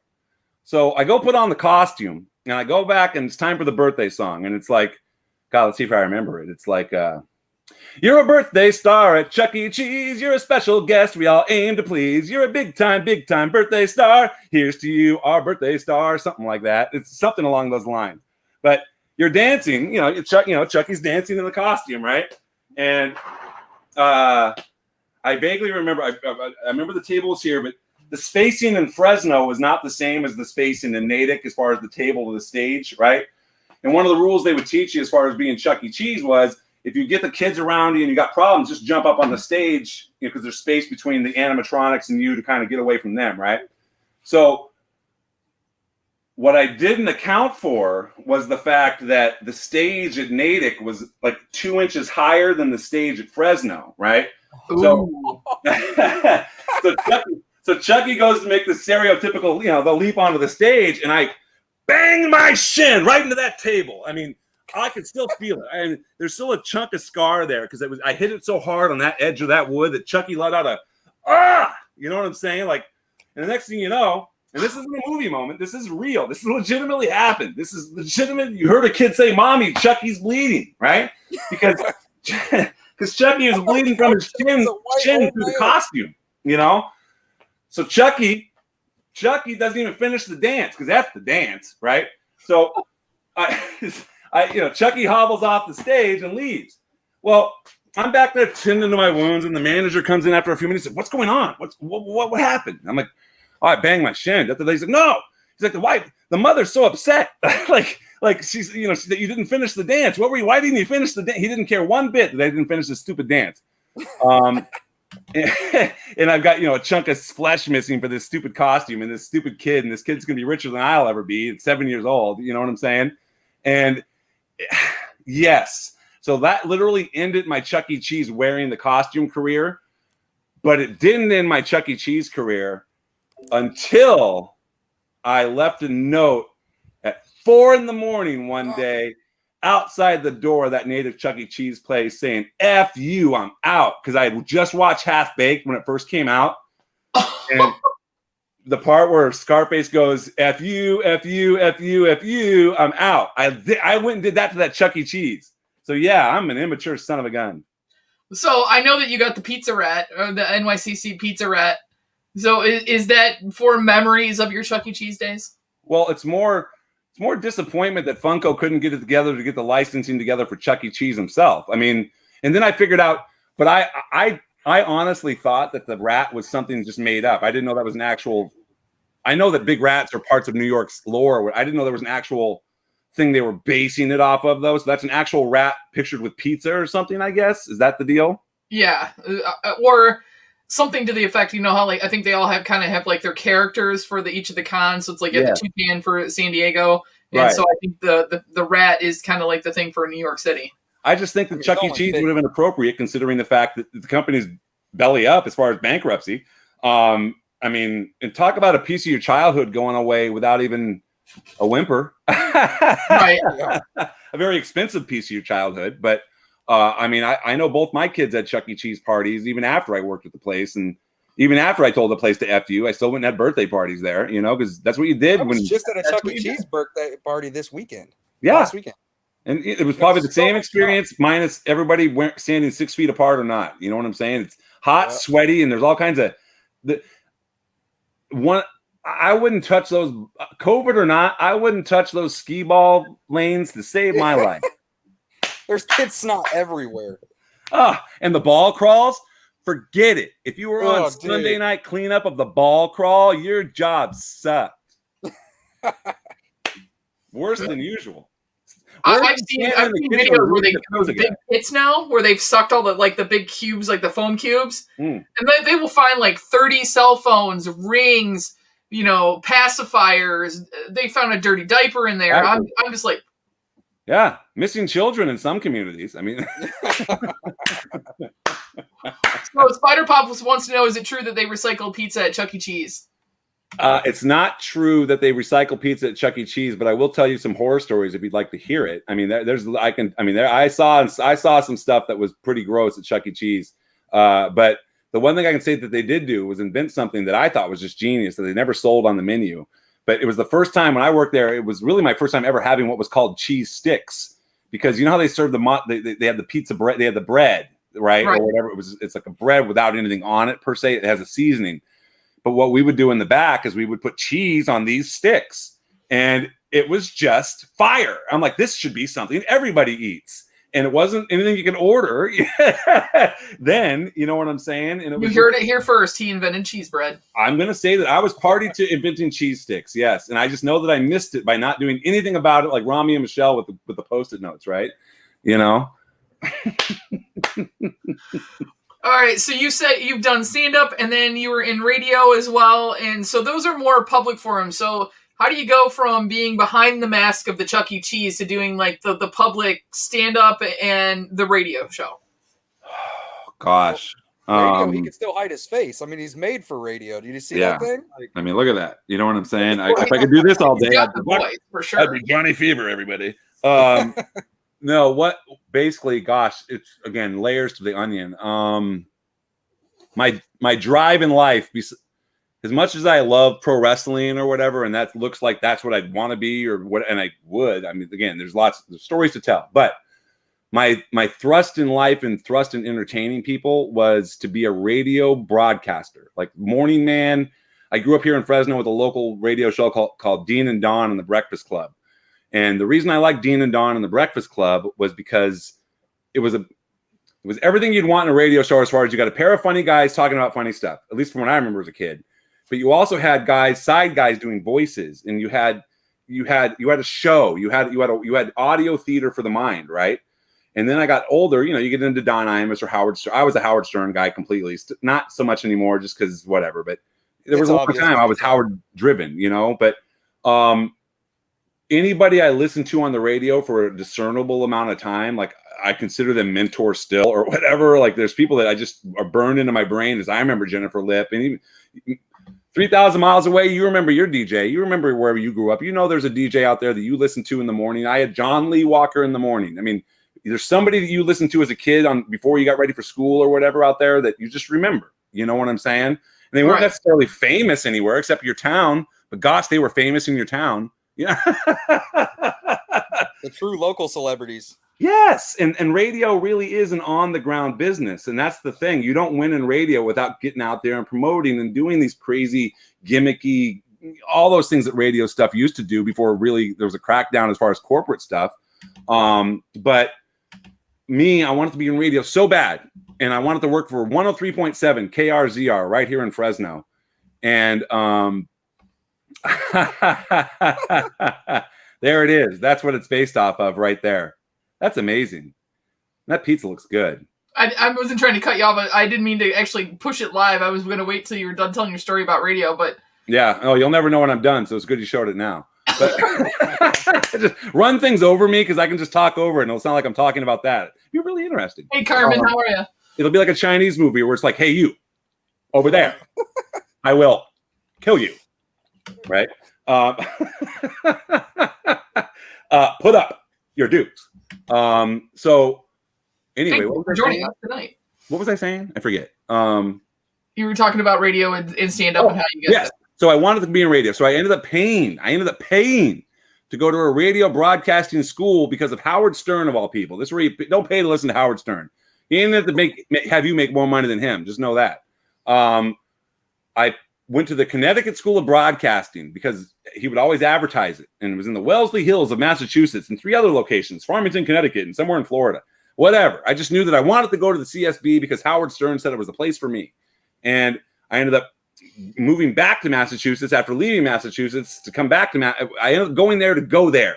So I go put on the costume, and I go back, and it's time for the birthday song. And it's like, God, let's see if I remember it. It's like, you're a birthday star at Chuck E. Cheese. You're a special guest we all aim to please. You're a big time birthday star. Here's to you, our birthday star. Something like that. It's something along those lines. But you're dancing, Chucky's dancing in the costume, right? And I vaguely remember, I remember the table was here, but the spacing in Fresno was not the same as the spacing in Natick as far as the table to the stage, right? And one of the rules they would teach you as far as being Chuck E. Cheese was, if you get the kids around you and you got problems, just jump up on the stage, because there's space between the animatronics and you to kind of get away from them, right? So what I didn't account for was the fact that the stage at Natick was like 2 inches higher than the stage at Fresno, right? So, so Chucky goes to make the stereotypical, the leap onto the stage, and I banged my shin right into that table. I mean, I could still feel it. And there's still a chunk of scar there because I hit it so hard on that edge of that wood that Chucky let out a, you know what I'm saying? Like, and the next thing you know, and this isn't a movie moment, this is real. This legitimately happened. This is legitimate. You heard a kid say, "Mommy, Chucky's bleeding," right? Because Chucky was bleeding from his chin through the costume, So Chucky doesn't even finish the dance because that's the dance, right? So Chucky hobbles off the stage and leaves. Well, I'm back there tending to my wounds, and the manager comes in after a few minutes and said, "What's going on? What happened?" I'm like, "Oh, I banged my shin." He's like, "No." He's like, the mother's so upset. like she's, that you didn't finish the dance. Why didn't you finish the dance? He didn't care one bit that they didn't finish the stupid dance. And I've got, a chunk of flesh missing for this stupid costume and this stupid kid. And this kid's going to be richer than I'll ever be. It's 7 years old. You know what I'm saying? And yes. So that literally ended my Chuck E. Cheese wearing the costume career. But it didn't end my Chuck E. Cheese career until I left a note at 4 a.m. one day outside the door of that native Chuck E. Cheese place saying, F you, I'm out. Because I had just watched Half Baked when it first came out. And the part where Scarface goes, F you, F you, F you, F you, I'm out. I went and did that to that Chuck E. Cheese. So yeah, I'm an immature son of a gun. So I know that you got the Pizza Rat, or the NYCC Pizza Rat. So is that for memories of your Chuck E. Cheese days? Well, it's more disappointment that Funko couldn't get it together to get the licensing together for Chuck E. Cheese himself. I mean, and then I figured out, but I honestly thought that the rat was something just made up. I didn't know that was an actual. I know that big rats are parts of New York's lore. I didn't know there was an actual thing they were basing it off of, though. So that's an actual rat pictured with pizza or something, I guess. Is that the deal? Yeah, or something to the effect, you know how like I think they all have like their characters for each of the cons. So it's like you have the toucan for San Diego, and right. So I think the rat is kind of like the thing for New York City. I just think that Chuck E. Cheese would have been appropriate considering the fact that the company's belly up as far as bankruptcy. I mean, and talk about a piece of your childhood going away without even a whimper. Right. A very expensive piece of your childhood. But I mean, I know both my kids had Chuck E. Cheese parties even after I worked at the place. And even after I told the place to F you, I still went and had birthday parties there, you know, because that's what you did. I was just at a Chuck E. Cheese birthday party this weekend. Yeah. Last weekend. And it was probably the same experience, minus everybody standing 6 feet apart or not. You know what I'm saying? It's hot, sweaty, and there's all kinds of I wouldn't touch those, COVID or not. I wouldn't touch those skee ball lanes to save my life. There's kid snot everywhere. And the ball crawls. Forget it. If you were on Sunday night cleanup of the ball crawl, your job sucked. Worse than usual. I've seen videos where they have big pits now, where they've sucked all the big cubes, like the foam cubes, and they will find like 30 cell phones, rings, you know, pacifiers. They found a dirty diaper in there. I'm just like, yeah, missing children in some communities. I mean, so Spider Pop wants to know: is it true that they recycle pizza at Chuck E. Cheese? It's not true that they recycle pizza at Chuck E. Cheese, but I will tell you some horror stories if you'd like to hear it. I mean, I saw some stuff that was pretty gross at Chuck E. Cheese. But the one thing I can say that they did do was invent something that I thought was just genius that they never sold on the menu. But it was the first time when I worked there. It was really my first time ever having what was called cheese sticks, because you know how they serve they had the pizza bread, they had the bread, right? Or whatever. It's like a bread without anything on it per se. It has a seasoning. But what we would do in the back is we would put cheese on these sticks, and it was just fire. I'm like, this should be something everybody eats. And it wasn't anything you can order. Then, you know what I'm saying? And you heard it here first. He invented cheese bread. I'm going to say that I was party to inventing cheese sticks. Yes. And I just know that I missed it by not doing anything about it, like Rami and Michelle with the Post-it notes, right? You know? All right, so you said you've done stand-up, and then you were in radio as well, and so those are more public forums. So how do you go from being behind the mask of the Chuck E. Cheese to doing like the public stand-up and the radio show? Gosh. Radio, he can still hide his face. I mean, he's made for radio. Did you see that thing? I mean, look at that. You know what I'm saying? If I could do this all day, I'd be voice, for sure. I'd be Johnny Fever, everybody. No, what basically, gosh, it's again layers to the onion. My drive in life, as much as I love pro wrestling or whatever, and that looks like that's what I'd want to be or what, and I would. I mean, again, there's lots of stories to tell, but my thrust in life and thrust in entertaining people was to be a radio broadcaster, like morning man. I grew up here in Fresno with a local radio show called Dean and Dawn and the Breakfast Club. And the reason I liked Dean and Dawn and the Breakfast Club was because it was everything you'd want in a radio show, as far as you got a pair of funny guys talking about funny stuff, at least from what I remember as a kid. But you also had side guys doing voices, and you had a show, you had audio theater for the mind, right? And then I got older, you know, you get into Don Imus or Howard Stern. I was a Howard Stern guy completely, not so much anymore, just because whatever. But there was a long time I was Howard driven, you know. But anybody I listened to on the radio for a discernible amount of time, like I consider them mentors still or whatever. Like there's people that I just are burned into my brain as I remember Jennifer Lip, and even 3,000 miles away, you remember your DJ. You remember wherever you grew up. You know there's a DJ out there that you listen to in the morning. I had John Lee Walker in the morning. I mean, there's somebody that you listened to as a kid before you got ready for school or whatever out there that you just remember. You know what I'm saying? And they weren't necessarily famous anywhere except your town, but gosh, they were famous in your town. Yeah. The true local celebrities. Yes, and radio really is an on-the-ground business, and that's the thing. You don't win in radio without getting out there and promoting and doing these crazy, gimmicky, all those things that radio stuff used to do before really there was a crackdown as far as corporate stuff. But me, I wanted to be in radio so bad, and I wanted to work for 103.7 KRZR right here in Fresno. And there it is. That's what it's based off of right there. That's amazing. That pizza looks good. I wasn't trying to cut you off. I didn't mean to actually push it live. I was going to wait till you were done telling your story about radio, but... Yeah. Oh, you'll never know when I'm done, so it's good you showed it now. But just run things over me because I can just talk over it, and it'll sound like I'm talking about that. You're really interesting. Hey, Carmen, how are you? It'll be like a Chinese movie where it's like, hey, you, over there. I will kill you. Right? Put up your dukes. So anyway, what was joining us tonight. What was I saying? I forget. You were talking about radio and stand up and how you get it. So I wanted to be in radio. So I ended up paying to go to a radio broadcasting school because of Howard Stern of all people. This is where you don't pay to listen to Howard Stern. He ended up to have you make more money than him. Just know that. I went to the Connecticut School of Broadcasting because he would always advertise it. And it was in the Wellesley Hills of Massachusetts and 3 other locations, Farmington, Connecticut, and somewhere in Florida. Whatever. I just knew that I wanted to go to the CSB because Howard Stern said it was the place for me. And I ended up moving back to Massachusetts after leaving Massachusetts to come back to I ended up going there to go there.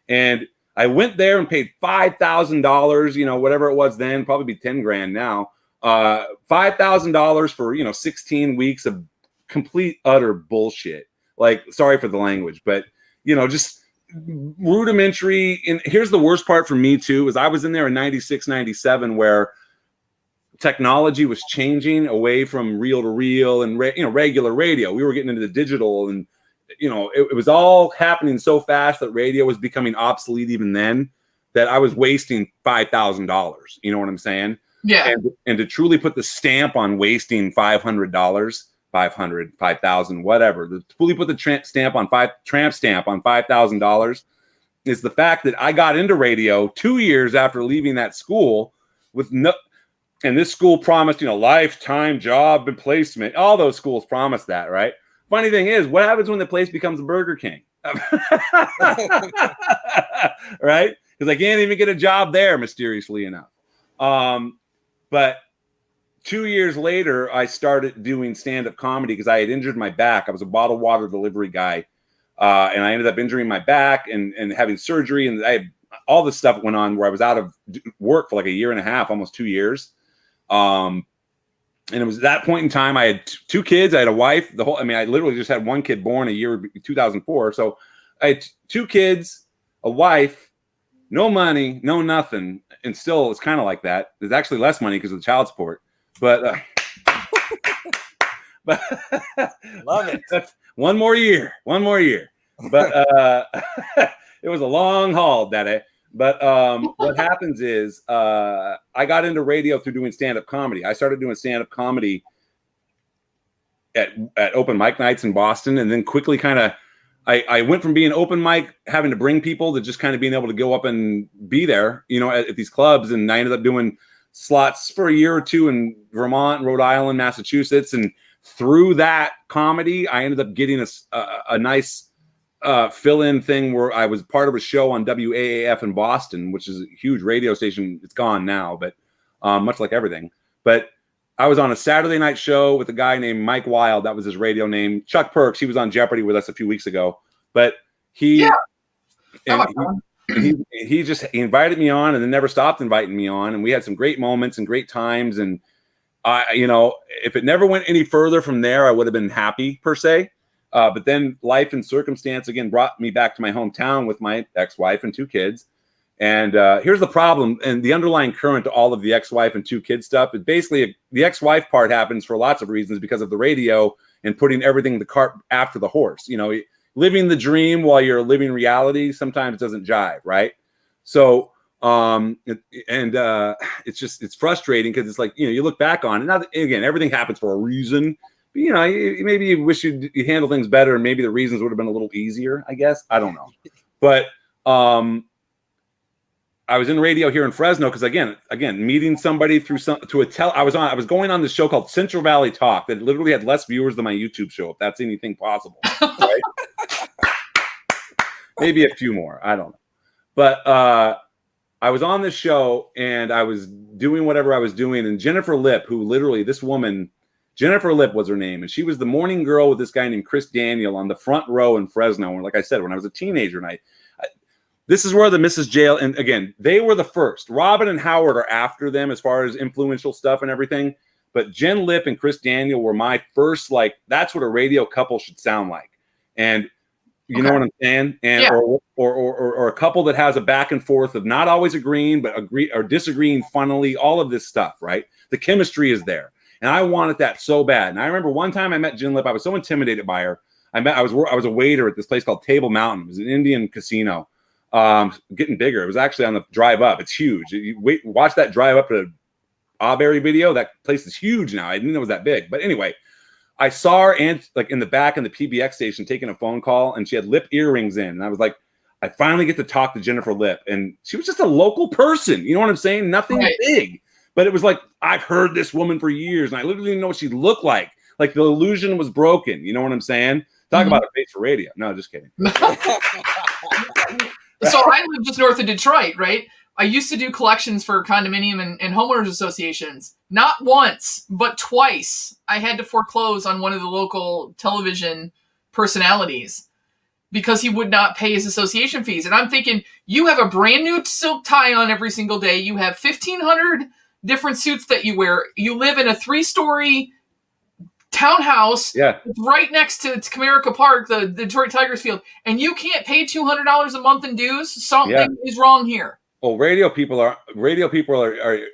And I went there and paid $5,000, whatever it was then, probably be 10 grand now. $5,000 for, 16 weeks of complete utter bullshit. Like, sorry for the language, but just rudimentary. And here's the worst part for me too, is I was in there in 96, 97, where technology was changing away from reel to reel and regular radio. We were getting into the digital, and it was all happening so fast that radio was becoming obsolete even then, that I was wasting $5,000. You know what I'm saying? Yeah. And to truly put the stamp on wasting $500, 500, 5,000, whatever, to fully put the tramp stamp on $5,000 is the fact that I got into radio 2 years after leaving that school and this school promised, lifetime job and placement. All those schools promised that, right? Funny thing is, what happens when the place becomes a Burger King? Right? Because I can't even get a job there, mysteriously enough. But 2 years later, I started doing stand-up comedy because I had injured my back. I was a bottled water delivery guy, and I ended up injuring my back and having surgery. And I had all this stuff went on where I was out of work for like a year and a half, almost 2 years. And it was at that point in time, I had 2 kids. I had a wife. I literally just had one kid born a year 2004. So I had 2 kids, a wife, no money, no nothing. And still, it's kind of like that. There's actually less money because of the child support. But love it. That's one more year. But it was a long haul, Daddy. But what happens is I got into radio through doing stand-up comedy. I started doing stand-up comedy at open mic nights in Boston, and then quickly I went from being open mic, having to bring people, to just kind of being able to go up and be there, at these clubs. And I ended up doing slots for a year or 2 in Vermont, Rhode Island, Massachusetts. And through that comedy, I ended up getting a nice fill-in thing where I was part of a show on WAAF in Boston, which is a huge radio station. It's gone now, but much like everything. But I was on a Saturday night show with a guy named Mike Wild. That was his radio name. Chuck Perks. He was on Jeopardy with us a few weeks ago. But he invited me on and then never stopped inviting me on. And we had some great moments and great times. And if it never went any further from there, I would have been happy per se. But then life and circumstance again brought me back to my hometown with my ex-wife and 2 kids. And here's the problem, and the underlying current to all of the ex-wife and 2 kids stuff is basically the ex-wife part happens for lots of reasons because of the radio and putting everything in the cart after the horse. You know, living the dream while you're living reality sometimes doesn't jive, right? So it's frustrating because it's like, you know, you look back on it. Now, again, everything happens for a reason. But, you know, maybe you wish you handle things better, and maybe the reasons would have been a little easier, I guess. I don't know. But I was in radio here in Fresno because again, meeting somebody through I was going on this show called Central Valley Talk that literally had less viewers than my YouTube show, if that's anything possible. Right? Maybe a few more. I don't know. But I was on this show and I was doing whatever I was doing, and Jennifer Lip, who literally, this woman, Jennifer Lip was her name, and she was the morning girl with this guy named Chris Daniel on the front row in Fresno. And like I said, when I was a teenager, and this is where the Mrs. Jail, and again, they were the first. Robin and Howard are after them as far as influential stuff and everything. But Jen Lip and Chris Daniel were my first, like, that's what a radio couple should sound like. And you know what I'm saying? And yeah. or a couple that has a back and forth of not always agreeing, but agree or disagreeing funnily, all of this stuff, right? The chemistry is there. And I wanted that so bad. And I remember one time I met Jen Lip. I was so intimidated by her. I was a waiter at this place called Table Mountain. It was an Indian casino. Getting bigger. It was actually on the drive up. It's huge. You watch that drive up to Auberry video. That place is huge now. I didn't know it was that big. But anyway, I saw her and like in the back in the PBX station taking a phone call, and she had Lip earrings in. And I was like, I finally get to talk to Jennifer Lip. And she was just a local person. You know what I'm saying? Nothing big. But it was like, I've heard this woman for years, and I literally didn't know what she looked like. Like the illusion was broken. You know what I'm saying? Talk about a face for radio. No, just kidding. So I live just north of Detroit, right? I used to do collections for condominium and homeowners associations. Not once, but twice, I had to foreclose on one of the local television personalities because he would not pay his association fees. And I'm thinking, you have a brand new silk tie on every single day. You have 1,500 different suits that you wear. You live in a 3-story townhouse right next to Comerica Park, the Detroit Tigers field, and you can't pay $200 a month in dues. Something is wrong here. Well, radio people are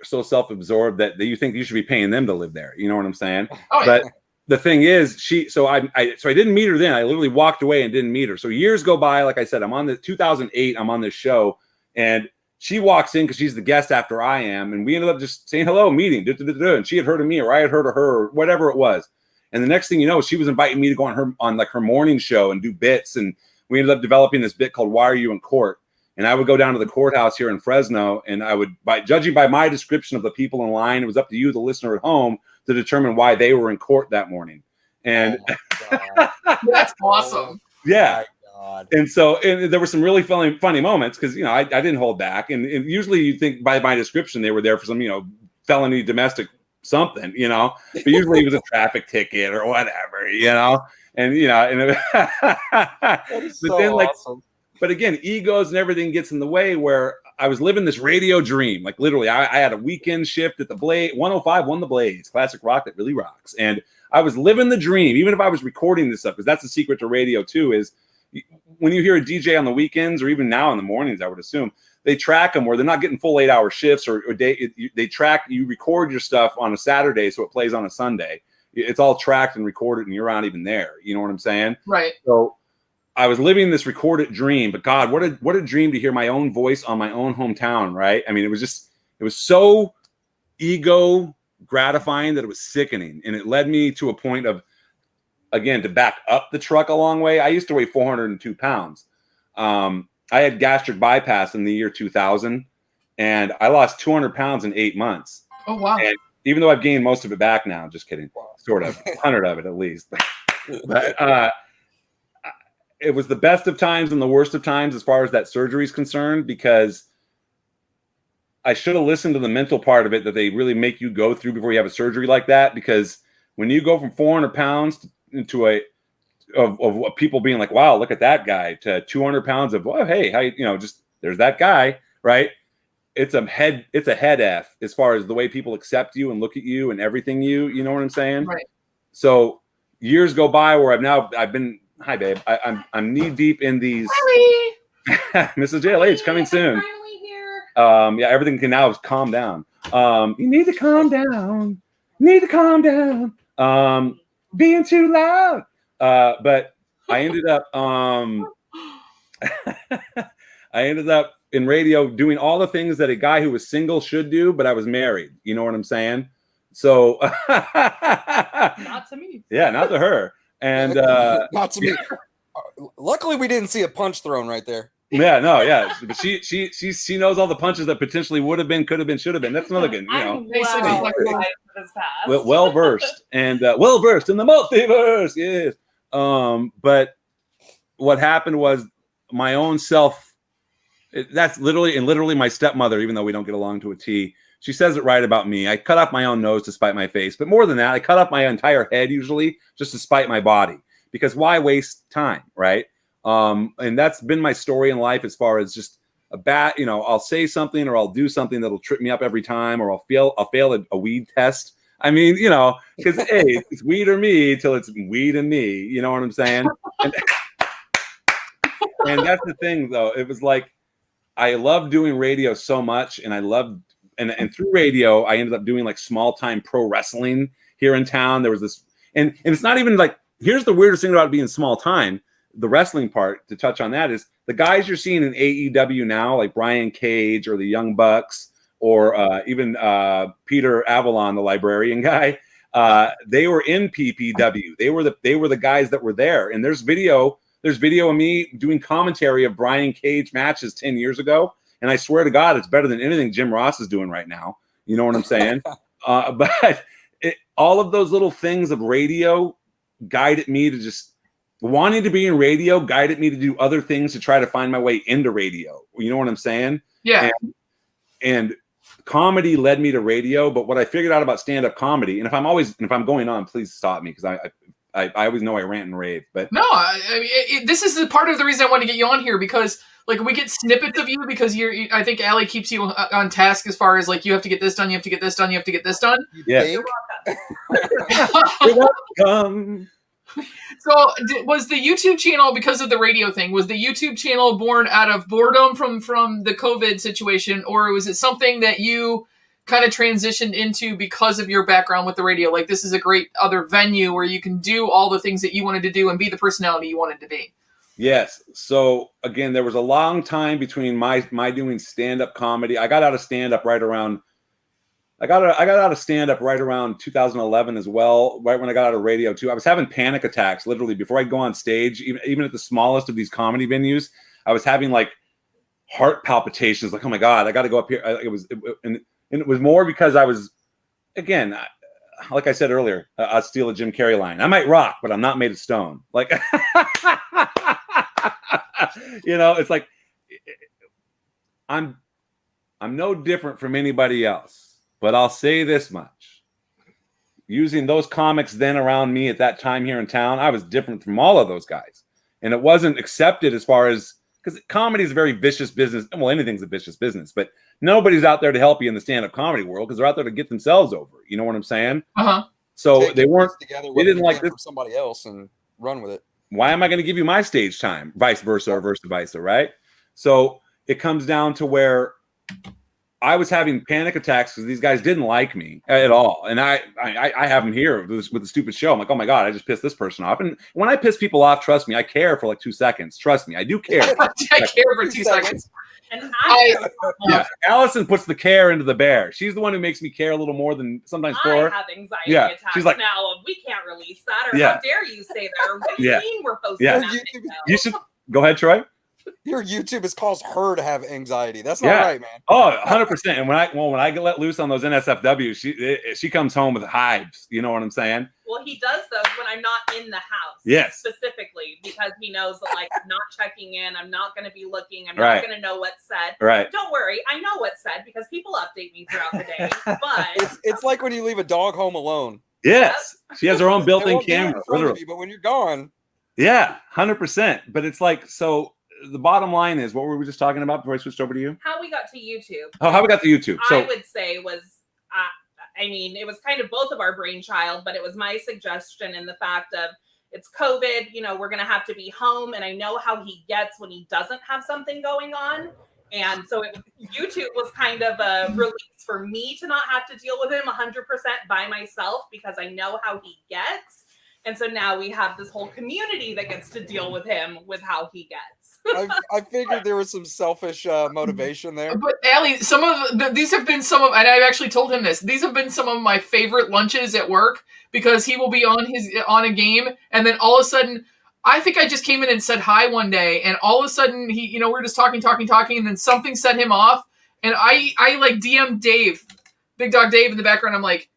so self-absorbed that you think you should be paying them to live there. You know what I'm saying? Oh, but the thing is, I didn't meet her then. I literally walked away and didn't meet her. So years go by. Like I said, I'm on the 2008. I'm on this show, and she walks in because she's the guest after I am, and we ended up just saying hello, meeting, and she had heard of me, or I had heard of her, or whatever it was. And the next thing you know, she was inviting me to go on her morning show and do bits. And we ended up developing this bit called Why Are You in Court? And I would go down to the courthouse here in Fresno, and I would, judging by my description of the people in line, it was up to you, the listener at home, to determine why they were in court that morning. And that's awesome. Yeah. And so there were some really funny moments because, you know, I didn't hold back. And usually you think by my description, they were there for some, you know, felony domestic something, you know, but usually it was a traffic ticket or whatever, you know, and, you know, and that is so awesome. But again, egos and everything gets in the way where I was living this radio dream. Like literally I had a weekend shift at the Blaze, 105 won the Blaze, classic rock that really rocks. And I was living the dream, even if I was recording this stuff, because that's the secret to radio too, is when you hear a DJ on the weekends or even now in the mornings, I would assume, they track them where they're not getting full 8-hour shifts or they track, you record your stuff on a Saturday so it plays on a Sunday. It's all tracked and recorded and you're not even there. You know what I'm saying? Right. So I was living this recorded dream, but God, what a dream to hear my own voice on my own hometown, right? I mean, it was so ego gratifying that it was sickening. And it led me to a point of, again, to back up the truck a long way. I used to weigh 402 pounds. I had gastric bypass in the year 2000, and I lost 200 pounds in 8 months. Oh, wow. And even though I've gained most of it back now, just kidding, sort of, 100 of it at least. But it was the best of times and the worst of times as far as that surgery is concerned, because I should have listened to the mental part of it that they really make you go through before you have a surgery like that. Because when you go from 400 pounds into of people being like, wow, look at that guy, to 200 pounds of, oh, hey, how you know, just there's that guy, right? It's a head F as far as the way people accept you and look at you and everything you know what I'm saying? Right. So years go by where I've been, hi babe, I'm knee deep in these. Hi. Mrs. JLH coming soon. Yeah, everything can now is calm down. You need to calm down. Need to calm down. Being too loud. But I ended up I ended up in radio doing all the things that a guy who was single should do, but I was married. You know what I'm saying? So Not to me. Yeah, not to her. And not to me. Luckily, we didn't see a punch thrown right there. yeah, no, yeah. But she knows all the punches that potentially would have been, could have been, should have been. That's another good, you know. Well versed and well versed in the multiverse, yes. But what happened was my own self. That's literally my stepmother. Even though we don't get along to a T, she says it right about me. I cut off my own nose to spite my face, but more than that, I cut off my entire head usually just to spite my body. Because why waste time, right? And that's been my story in life as far as just a bad, you know, I'll say something or I'll do something that'll trip me up every time, or I'll fail a weed test. I mean, you know, because hey, it's weed or me till it's weed and me. You know what I'm saying? And that's the thing, though. It was like I loved doing radio so much, and I loved and through radio, I ended up doing like small time pro wrestling here in town. There was this, and it's not even like. Here's the weirdest thing about being small time. The wrestling part, to touch on that, is the guys you're seeing in AEW now, like Brian Cage or the Young Bucks, or even Peter Avalon, the librarian guy. They were in PPW. They were the guys that were there. And there's video of me doing commentary of Brian Cage matches 10 years ago. And I swear to God, it's better than anything Jim Ross is doing right now. You know what I'm saying? But all of those little things of radio guided me to just wanting to be in radio, guided me to do other things to try to find my way into radio. You know what I'm saying? Yeah. And comedy led me to radio. But what I figured out about stand-up comedy, and if I'm going on, please stop me, because I always know I rant and rave. But no, I mean, this is part of the reason I wanted to get you on here, because like we get snippets of you because I think Allie keeps you on task as far as like you have to get this done, you have to get this done, you have to get this done. Yeah. You're welcome. So was the YouTube channel, because of the radio thing, was the YouTube channel born out of boredom from the COVID situation, or was it something that you kind of transitioned into because of your background with the radio? Like, this is a great other venue where you can do all the things that you wanted to do and be the personality you wanted to be. Yes. So again, there was a long time between my doing stand-up comedy. I got out of stand-up right around 2011 as well, right when I got out of radio too. I was having panic attacks literally before I'd go on stage, even at the smallest of these comedy venues. I was having like heart palpitations, like, oh my God, I got to go up here. And it was more because I was, again, like I said earlier, I'll steal a Jim Carrey line. I might rock, but I'm not made of stone. Like, you know, it's like, I'm no different from anybody else. But I'll say this much. Using those comics then around me at that time here in town, I was different from all of those guys. And it wasn't accepted as far as, because comedy is a very vicious business. Well, anything's a vicious business, but nobody's out there to help you in the stand-up comedy world, because they're out there to get themselves over. You know what I'm saying? Uh-huh. So they weren't together. They didn't like this from somebody else and run with it. Why am I going to give you my stage time? Vice versa, or vice versa, right? So it comes down to where I was having panic attacks because these guys didn't like me at all. And I have them here with the stupid show. I'm like, oh my God, I just pissed this person off. And when I piss people off, trust me, I care for like 2 seconds. Trust me, I do care. I care for 2 seconds. And yeah, Allison puts the care into the bear. She's the one who makes me care a little more than sometimes I for. have anxiety attacks she's like, now. We can't release that, or how dare you say that? Or what do you mean we're posting that? You should go ahead, Troy. Your YouTube has caused her to have anxiety. That's not right, man. Oh, 100%. And when I get let loose on those NSFW, she comes home with hives. You know what I'm saying? Well, he does those when I'm not in the house. Yes. Specifically, because he knows that, like, I'm not checking in. I'm not going to be looking. I'm not going to know what's said. Right. Don't worry. I know what's said because people update me throughout the day. But it's like when you leave a dog home alone. Yes. She has her own built-in camera. You, but when you're gone. Yeah, 100%. But it's like, so the bottom line is, what were we just talking about before I switched over to you? How we got to YouTube. Oh, how we got to YouTube. So I would say was, I mean, it was kind of both of our brainchild, but it was my suggestion in the fact of, it's COVID, you know, we're going to have to be home. And I know how he gets when he doesn't have something going on. And so YouTube was kind of a release for me to not have to deal with him 100% by myself because I know how he gets. And so now we have this whole community that gets to deal with him with how he gets. I figured there was some selfish motivation there. But Allie, some of these have been some of, and I've actually told him this. These have been some of my favorite lunches at work because he will be on a game, and then all of a sudden, I think I just came in and said hi one day, and all of a sudden we're just talking, and then something set him off, and I like DM'd Dave, Big Dog Dave in the background. I'm like,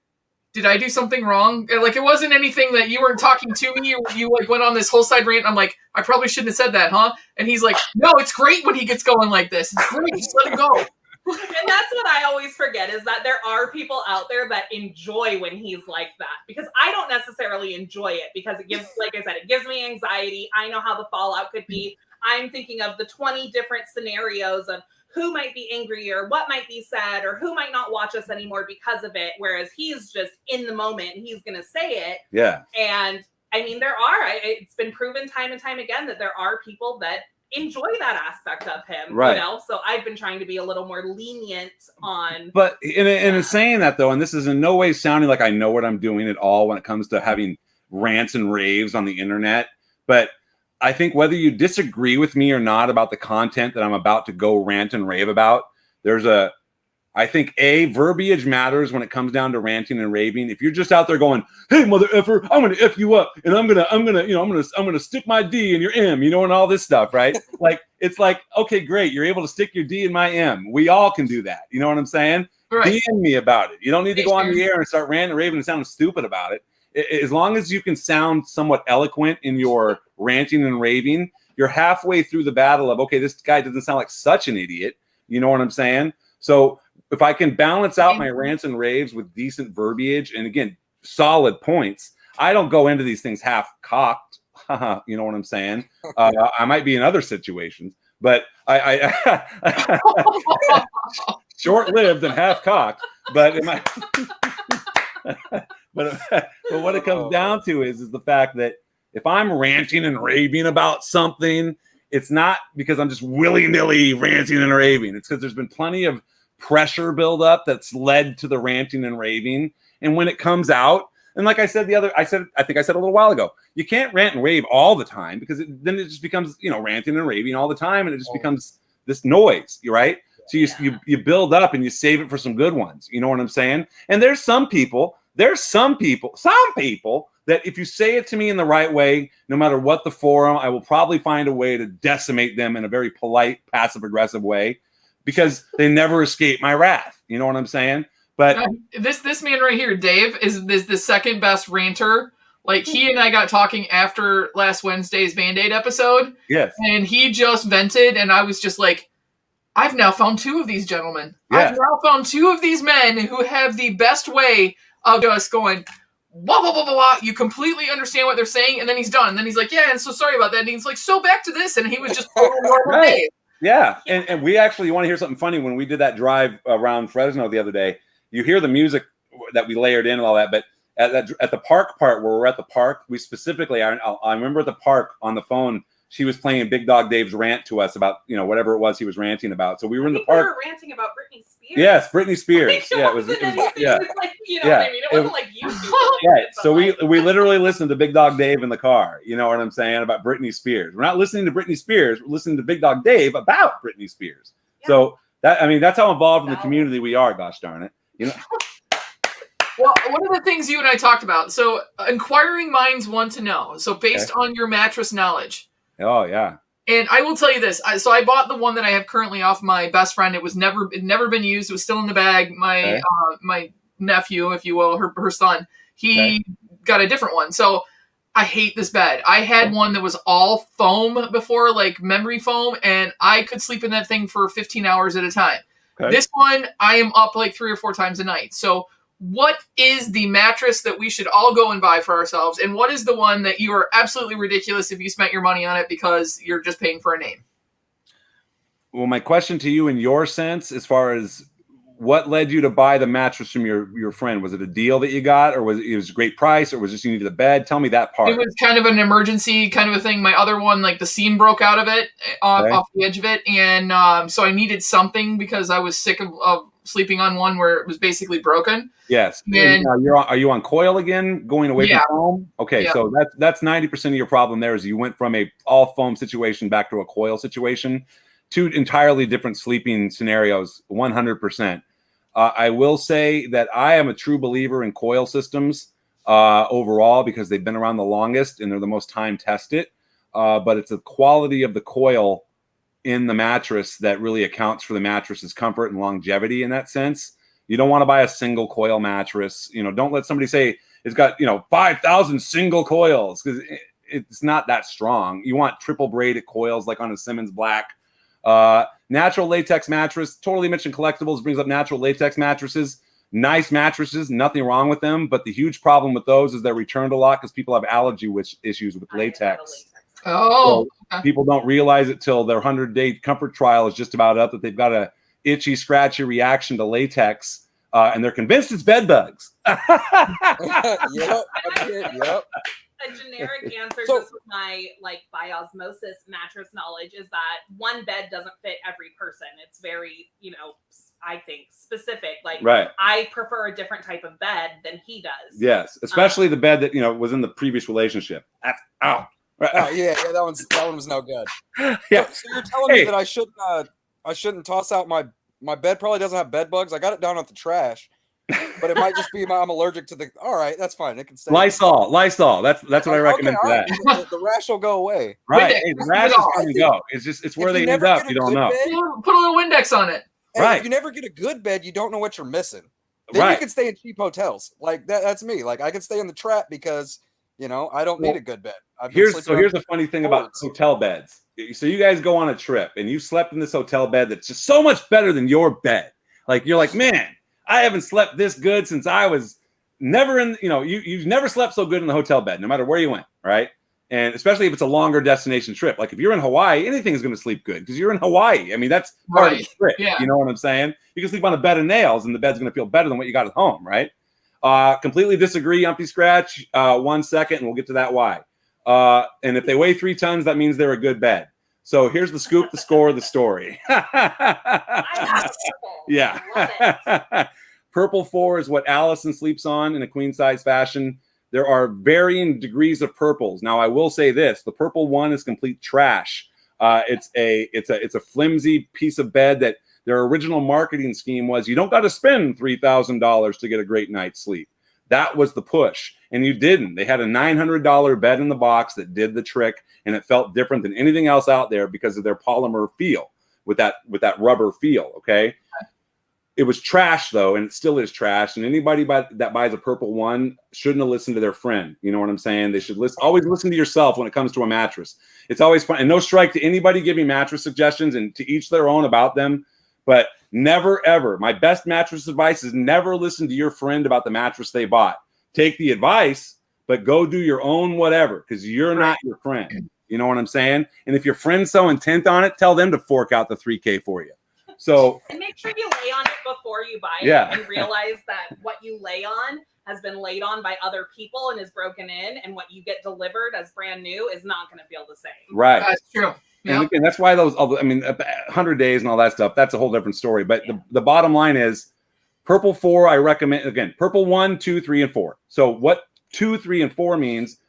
did I do something wrong? Like, it wasn't anything that you weren't talking to me. You like went on this whole side rant. I'm like, I probably shouldn't have said that, huh? And he's like, no, it's great when he gets going like this. It's great. Just let him go. And that's what I always forget is that there are people out there that enjoy when he's like that, because I don't necessarily enjoy it because it gives, like I said, it gives me anxiety. I know how the fallout could be. I'm thinking of the 20 different scenarios of who might be angry or what might be said or who might not watch us anymore because of it. Whereas he's just in the moment and he's going to say it. Yeah. And I mean, it's been proven time and time again that there are people that enjoy that aspect of him, right? So I've been trying to be a little more lenient on. But in saying that though, and this is in no way sounding like I know what I'm doing at all when it comes to having rants and raves on the internet, but I think whether you disagree with me or not about the content that I'm about to go rant and rave about, I think verbiage matters when it comes down to ranting and raving. If you're just out there going, "Hey, mother effer, I'm gonna F you up, and I'm gonna stick my D in your M," and all this stuff, right? Like, it's like, okay, great, you're able to stick your D in my M. We all can do that. You know what I'm saying? Right. DM me about it. You don't need to go on the air and start ranting and raving and sounding stupid about it. As long as you can sound somewhat eloquent in your ranting and raving, you're halfway through the battle of, okay, this guy doesn't sound like such an idiot. You know what I'm saying? So if I can balance out my rants and raves with decent verbiage and, again, solid points, I don't go into these things half-cocked. You know what I'm saying? I might be in other situations, but I short-lived and half-cocked. But but what it comes down to is the fact that if I'm ranting and raving about something, it's not because I'm just willy-nilly ranting and raving. It's because there's been plenty of pressure buildup that's led to the ranting and raving. And when it comes out, and like I said I think I said a little while ago, you can't rant and rave all the time because then it just becomes, ranting and raving all the time, and it just becomes this noise, right? So you build up and you save it for some good ones. You know what I'm saying? And there's some people that if you say it to me in the right way, no matter what the forum, I will probably find a way to decimate them in a very polite, passive-aggressive way because they never escape my wrath. You know what I'm saying? But this man right here, Dave, is the second best ranter. Like, he and I got talking after last Wednesday's Band-Aid episode. Yes. And he just vented, and I was just like, I've now found two of these gentlemen. Yeah. I've now found two of these men who have the best way of just going, blah, blah, blah, blah, blah. You completely understand what they're saying, and then he's done. And then he's like, yeah, and so sorry about that. And he's like, so back to this. And he was just normal right. Dave. Yeah. And we actually, you want to hear something funny? When we did that drive around Fresno the other day, you hear the music that we layered in and all that, but at the park part where we're at the park, we specifically, I remember at the park on the phone, she was playing Big Dog Dave's rant to us about, whatever it was he was ranting about. So we were in the park. We were ranting about Britney Spears. Yes, Britney Spears. Like, yeah, it was yeah. Like, what I mean? It wasn't like you. Right. So we literally listened to Big Dog Dave in the car. You know what I'm saying? About Britney Spears. We're not listening to Britney Spears. We're listening to Big Dog Dave about Britney Spears. Yeah. So that's how involved in the community we are. Gosh darn it. Well, one of the things you and I talked about. So inquiring minds want to know. So based on your mattress knowledge. Oh yeah. And I will tell you this. So I bought the one that I have currently off my best friend. It never been used. It was still in the bag. My my nephew, if you will, her son, he got a different one. So I hate this bed. I had one that was all foam before, like memory foam, and I could sleep in that thing for 15 hours at a time. Okay. This one, I am up like 3 or 4 times a night. So what is the mattress that we should all go and buy for ourselves? And what is the one that you are absolutely ridiculous if you spent your money on it because you're just paying for a name? Well, my question to you in your sense, as far as what led you to buy the mattress from your friend? Was it a deal that you got, or was it a great price, or was it just you needed a bed? Tell me that part. It was kind of an emergency kind of a thing. My other one, like the seam broke out of it, off the edge of it, and so I needed something because I was sick of sleeping on one where it was basically broken. Yes. And are you on coil again, going away from foam? Okay, Yeah. so that's 90% of your problem there is you went from a all foam situation back to a coil situation. Two entirely different sleeping scenarios, 100%. I will say that I am a true believer in coil systems overall because they've been around the longest and they're the most time tested. But it's the quality of the coil in the mattress that really accounts for the mattress's comfort and longevity in that sense. You don't want to buy a single coil mattress. Don't let somebody say it's got 5,000 single coils because it's not that strong. You want triple braided coils like on a Simmons Black. Natural latex mattress, totally mentioned collectibles, brings up natural latex mattresses. Nice mattresses, nothing wrong with them. But the huge problem with those is they're returned a lot because people have allergy issues with latex. Oh, so people don't realize it till their 100-day comfort trial is just about up that they've got a itchy, scratchy reaction to latex, and they're convinced it's bed bugs. Yep. A generic answer just with my by osmosis mattress knowledge is that one bed doesn't fit every person. It's very, I think specific. Right. I prefer a different type of bed than he does. Yes, especially the bed that was in the previous relationship. Ow. Right. Oh, yeah, that one was no good. Yeah. So you're telling me that I shouldn't toss out my bed? Probably doesn't have bed bugs. I got it down at the trash, but it might just be I'm allergic to the. All right, that's fine. It can stay. Lysol. That's what I recommend for that. The rash will go away. Right. Hey, the rash is going to go. It's where they end up. You don't know. Put a little Windex on it. Right. If you never get a good bed, you don't know what you're missing. Then you can stay in cheap hotels. That's me. I can stay in the trap because I don't need a good bed. Here's the funny thing about hotel beds. So you guys go on a trip and you slept in this hotel bed that's just so much better than your bed. You're like, man, I haven't slept this good since I was never in. You've never slept so good in the hotel bed, no matter where you went, right? And especially if it's a longer destination trip. Like if you're in Hawaii, anything is going to sleep good because you're in Hawaii. I mean, that's part of the trip. Yeah. You know what I'm saying? You can sleep on a bed of nails and the bed's going to feel better than what you got at home, right? Completely disagree, Umpty Scratch. 1 second, and we'll get to that why. And if they weigh 3 tons, that means they're a good bed. So here's the scoop, the score, the story. Yeah. Purple 4 is what Allison sleeps on in a queen size fashion. There are varying degrees of purples. Now, I will say this: the purple 1 is complete trash. It's a flimsy piece of bed that their original marketing scheme was you don't got to spend $3,000 to get a great night's sleep. That was the push, and you didn't. They had a $900 bed in the box that did the trick, and it felt different than anything else out there because of their polymer feel with that rubber feel. Okay, it was trash though, and it still is trash. And anybody that buys a purple 1 shouldn't have listened to their friend. You know what I'm saying? They should always listen to yourself when it comes to a mattress. It's always fun, and no strike to anybody giving mattress suggestions, and to each their own about them. But never, ever, my best mattress advice is never listen to your friend about the mattress they bought. Take the advice, but go do your own whatever, because you're not your friend. You know what I'm saying? And if your friend's so intent on it, tell them to fork out the $3,000 for you. So and make sure you lay on it before you buy it and realize that what you lay on has been laid on by other people and is broken in, and what you get delivered as brand new is not going to feel the same. Right. That's true. And again, that's why 100 days and all that stuff, that's a whole different story. But the bottom line is purple 4, I recommend, again, purple 1, 2, 3, and 4. So what 2, 3, and 4 means,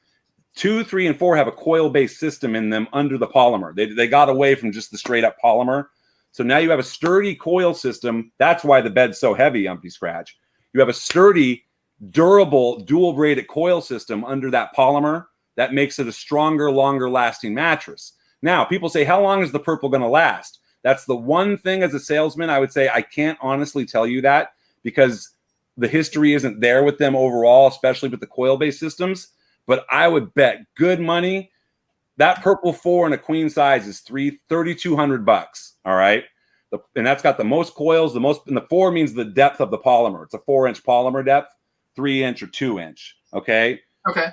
2, 3, and 4 have a coil-based system in them under the polymer. They got away from just the straight-up polymer. So now you have a sturdy coil system. That's why the bed's so heavy, Umpty Scratch. You have a sturdy, durable, dual-braided coil system under that polymer that makes it a stronger, longer-lasting mattress. Now, people say, how long is the purple going to last? That's the one thing as a salesman, I would say I can't honestly tell you that because the history isn't there with them overall, especially with the coil-based systems. But I would bet good money that purple 4 in a queen size is $3,200. All right. And that's got the most coils, and the 4 means the depth of the polymer. It's a 4-inch polymer depth, 3-inch or 2-inch. Okay. Okay.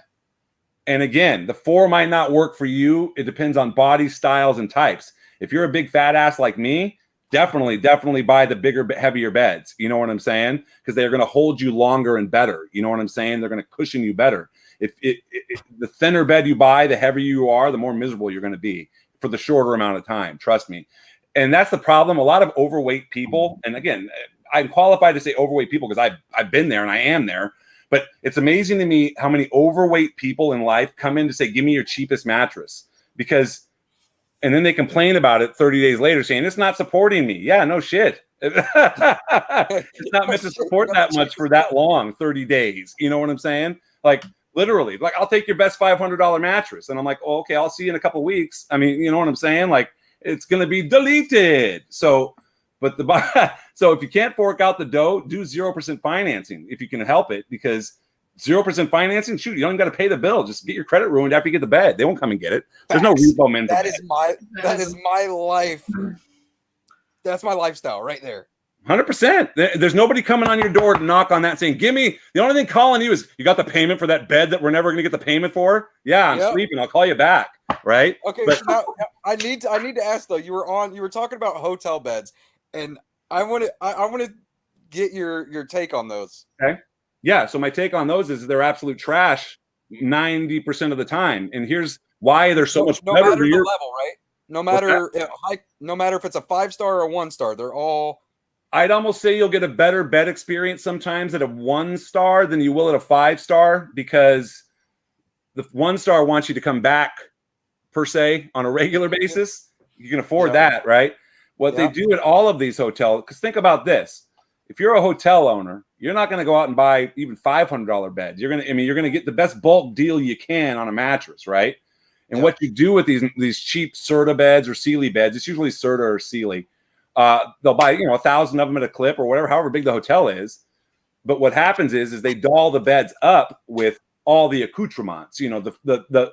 And again, the 4 might not work for you. It depends on body styles and types. If you're a big fat ass like me, definitely buy the bigger, heavier beds. You know what I'm saying? Because they're going to hold you longer and better. You know what I'm saying? They're going to cushion you better. If the thinner bed you buy, the heavier you are, the more miserable you're going to be for the shorter amount of time. Trust me. And that's the problem. A lot of overweight people, and again, I'm qualified to say overweight people because I've been there and I am there. But it's amazing to me how many overweight people in life come in to say, give me your cheapest mattress. And then they complain about it 30 days later saying, it's not supporting me. Yeah, no shit. It's not meant to support that much for that long, 30 days. You know what I'm saying? Like literally, like I'll take your best $500 mattress. And I'm like, oh, okay, I'll see you in a couple of weeks. I mean, you know what I'm saying? Like it's going to be deleted. So if you can't fork out the dough, do 0% financing if you can help it, because 0% financing, shoot, you don't even got to pay the bill. Just get your credit ruined after you get the bed. They won't come and get it. There's no repo men. That is my life. That's my lifestyle right there. 100%. There's nobody coming on your door to knock on that saying, give me, the only thing calling you is, you got the payment for that bed that we're never going to get the payment for? Yeah, I'm sleeping. I'll call you back. Right. Okay. So now I need to ask though, you were talking about hotel beds, and I want to get your take on those. Okay. Yeah. So my take on those is they're absolute trash 90% of the time. And here's why they're so much no better. Matter the level, right? No matter if it's a 5-star or a 1-star, they're all. I'd almost say you'll get a better bed experience sometimes at a 1-star than you will at a 5-star, because the 1-star wants you to come back per se on a regular basis. You can afford that, right? What they do at all of these hotels, because think about this. If you're a hotel owner, you're not going to go out and buy even $500 beds. You're going to get the best bulk deal you can on a mattress, right? And what you do with these cheap Serta beds or Sealy beds, it's usually Serta or Sealy. They'll buy 1,000 of them at a clip or whatever, however big the hotel is. But what happens is they doll the beds up with all the accoutrements, the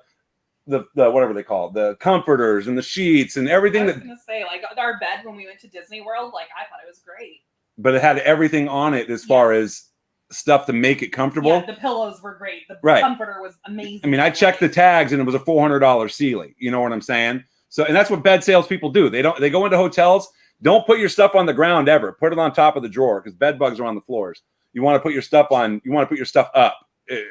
whatever they call it, the comforters and the sheets and everything. I was gonna say, like our bed when we went to Disney World, like I thought it was great. But it had everything on it as far as stuff to make it comfortable. Yeah, the pillows were great. The comforter was amazing. I mean, I checked the tags and it was a $400 Sealy. You know what I'm saying? So, and that's what bed salespeople do. They go into hotels. Don't put your stuff on the ground ever. Put it on top of the drawer, because bed bugs are on the floors. You want to put your stuff up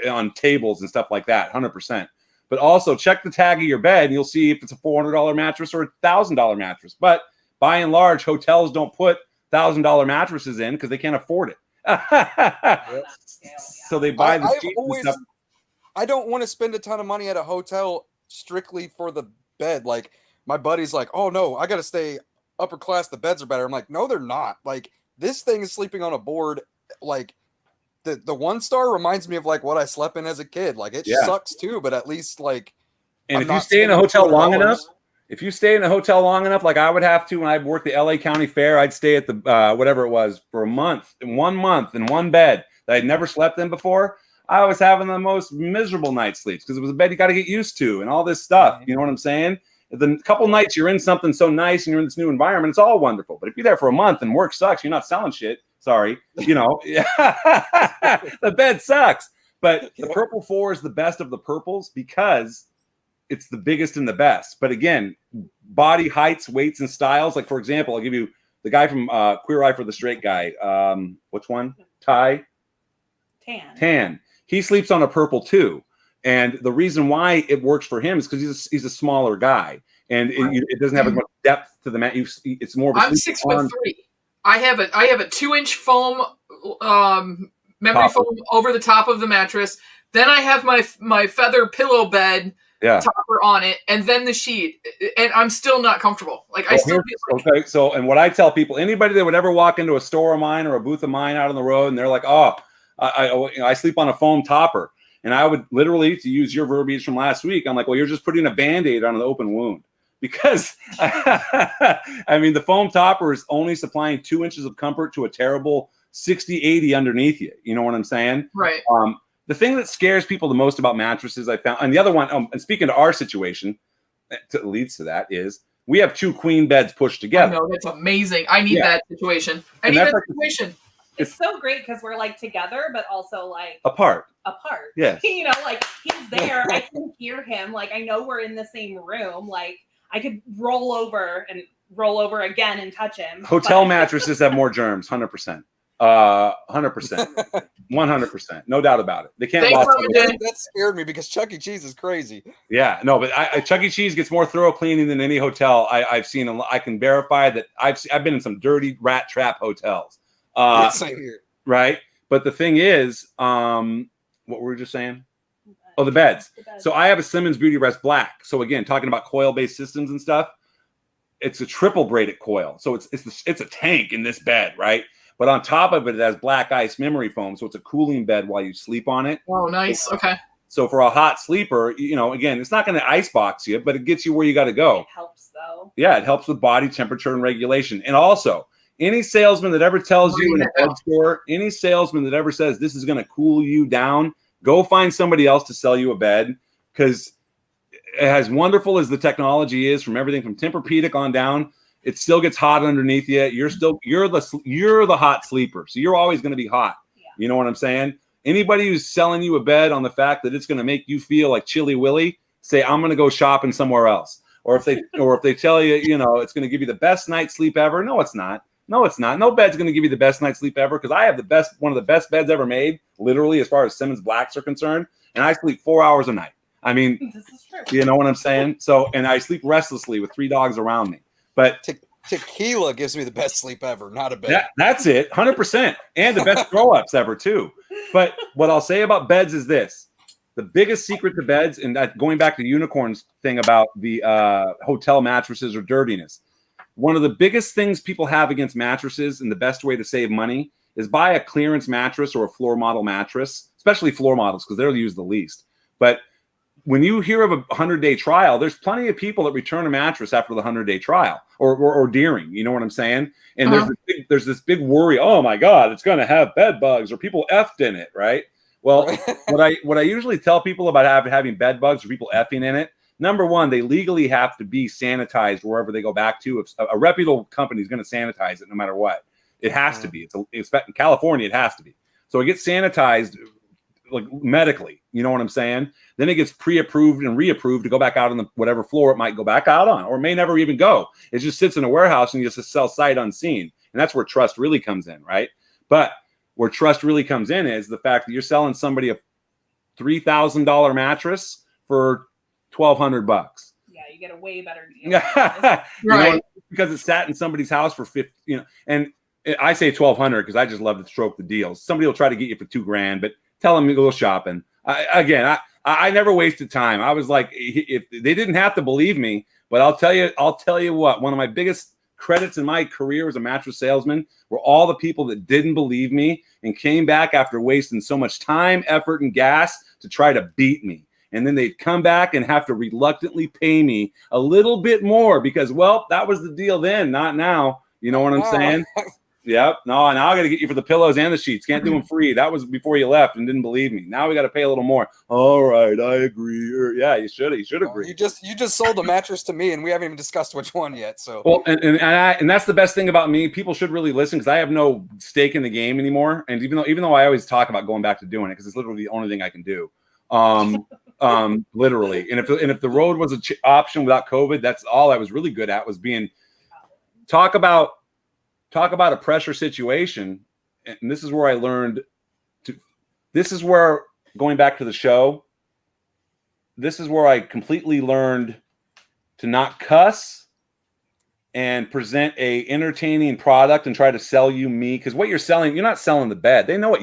on tables and stuff like that. 100%. But also check the tag of your bed and you'll see if it's a $400 mattress or a $1,000 mattress. But by and large, hotels don't put $1,000 mattresses in because they can't afford it. So they buy the cheap stuff. I don't want to spend a ton of money at a hotel strictly for the bed. Like my buddy's like, oh no, I got to stay upper class. The beds are better. I'm like, no, they're not. Like this thing is sleeping on a board. Like the 1-star reminds me of like what I slept in as a kid. Like it sucks too, but at least like. And if you stay in a hotel long enough, like I would have to when I worked the LA County Fair, I'd stay at the whatever it was for a month, in 1 month, in one bed that I'd never slept in before. I was having the most miserable night sleeps because it was a bed you got to get used to and all this stuff. You know what I'm saying? The couple nights you're in something so nice and you're in this new environment, it's all wonderful. But if you're there for a month and work sucks, you're not selling shit. Sorry, the bed sucks. But the Purple 4 is the best of the purples because it's the biggest and the best. But again, body heights, weights, and styles. Like, for example, I'll give you the guy from Queer Eye for the Straight Guy. Which one? Tan. He sleeps on a Purple too. And the reason why it works for him is because he's a smaller guy. And it doesn't have as much depth to the mat. It's more of a I'm 6'3". I have a 2-inch foam memory foam over the top of the mattress. Then I have my feather pillow bed topper on it, and then the sheet, and I'm still not comfortable. Like I still feel like, okay. So, and what I tell people, anybody that would ever walk into a store of mine or a booth of mine out on the road, and they're like, "Oh, I sleep on a foam topper," and I would literally, to use your verbiage from last week, I'm like, "Well, you're just putting a Band-Aid on an open wound." Because I mean, the foam topper is only supplying 2 inches of comfort to a terrible 60-80 underneath you. You know what I'm saying? Right. The thing that scares people the most about mattresses, I found, and the other one, and speaking to our situation, that leads to that is we have 2 queen beds pushed together. I know, that's amazing. I need that situation. I need that situation. It's so great because we're like together, but also like apart. Yes. Like he's there. I can hear him. Like I know we're in the same room. Like I could roll over and roll over again and touch him. Hotel But- mattresses have more germs, 100%. 100%. 100%. No doubt about it. They can't Thanks, last. Robin. That scared me because Chuck E. Cheese is crazy. Yeah, no, but Chuck E. Cheese gets more thorough cleaning than any hotel I've seen. I can verify that I've been in some dirty rat trap hotels. Same here. Right. But the thing is, what were we just saying? Oh, the beds. So I have a Simmons Beauty Rest Black. So again, talking about coil-based systems and stuff, it's a triple braided coil. So it's a tank in this bed, right? But on top of it, it has black ice memory foam. So it's a cooling bed while you sleep on it. Oh, nice. Okay. So for a hot sleeper, again, it's not going to ice box you, but it gets you where you got to go. It helps though. Yeah, it helps with body temperature and regulation. And also, any salesman that ever tells you in a bed store, any salesman that ever says this is going to cool you down, go find somebody else to sell you a bed, because as wonderful as the technology is, from everything from Tempur-Pedic on down, it still gets hot underneath you. You're the hot sleeper, so you're always going to be hot. Yeah. You know what I'm saying? Anybody who's selling you a bed on the fact that it's going to make you feel like Chilly Willy, say I'm going to go shopping somewhere else. Or if they tell you, it's going to give you the best night's sleep ever. No, it's not. No, it's not. No bed's going to give you the best night's sleep ever, because I have one of the best beds ever made, literally, as far as Simmons Blacks are concerned, and I sleep 4 hours a night. I mean, This is true. you know what I'm saying? So, and I sleep restlessly with 3 dogs around me. But Tequila gives me the best sleep ever, not a bed. that's it, 100%, and the best throw-ups ever too. But what I'll say about beds is this: the biggest secret to beds, and that, going back to Unicorn's thing about the hotel mattresses or dirtiness, one of the biggest things people have against mattresses, and the best way to save money, is buy a clearance mattress or a floor model mattress, especially floor models, because they're used the least. But when you hear of a 100-day trial, there's plenty of people that return a mattress after the 100-day trial or during, you know what I'm saying? And there's this big worry, oh my God, it's going to have bed bugs, or people effed in it, right? Well, what I usually tell people about having bed bugs or people effing in it, number one, they legally have to be sanitized wherever they go back to. If a reputable company is going to sanitize it no matter what, it has to be. It's in California, it has to be. So it gets sanitized like medically, you know what I'm saying? Then it gets pre-approved and reapproved to go back out on the whatever floor it might go back out on, or it may never even go. It just sits in a warehouse and you just sell sight unseen. And that's where trust really comes in, right? But where trust really comes in is the fact that you're selling somebody a $3,000 mattress for $1,200. Yeah, you get a way better deal. Right. Because it sat in somebody's house for 50, and I say 1,200 because I just love to stroke the deals. Somebody will try to get you for $2,000, but tell them to go shopping. I never wasted time. I was like, if they didn't have to believe me, but I'll tell you what, one of my biggest credits in my career as a mattress salesman were all the people that didn't believe me and came back after wasting so much time, effort, and gas to try to beat me. And then they'd come back and have to reluctantly pay me a little bit more because, well, that was the deal then, not now. You know what I'm saying? Yep. No, now I got to get you for the pillows and the sheets. Can't do them free. That was before you left and didn't believe me. Now we got to pay a little more. All right, I agree. Yeah, you should agree. You just sold a mattress to me, and we haven't even discussed which one yet. So well, and that's the best thing about me. People should really listen because I have no stake in the game anymore. And even though I always talk about going back to doing it because it's literally the only thing I can do. Literally. And if the road was an option without COVID, that's all I was really good at was being talk about a pressure situation. And this is where I learned this is where, going back to the show, this is where I completely learned to not cuss and present a entertaining product and try to sell you me. Because what you're selling, you're not selling the bed. They know what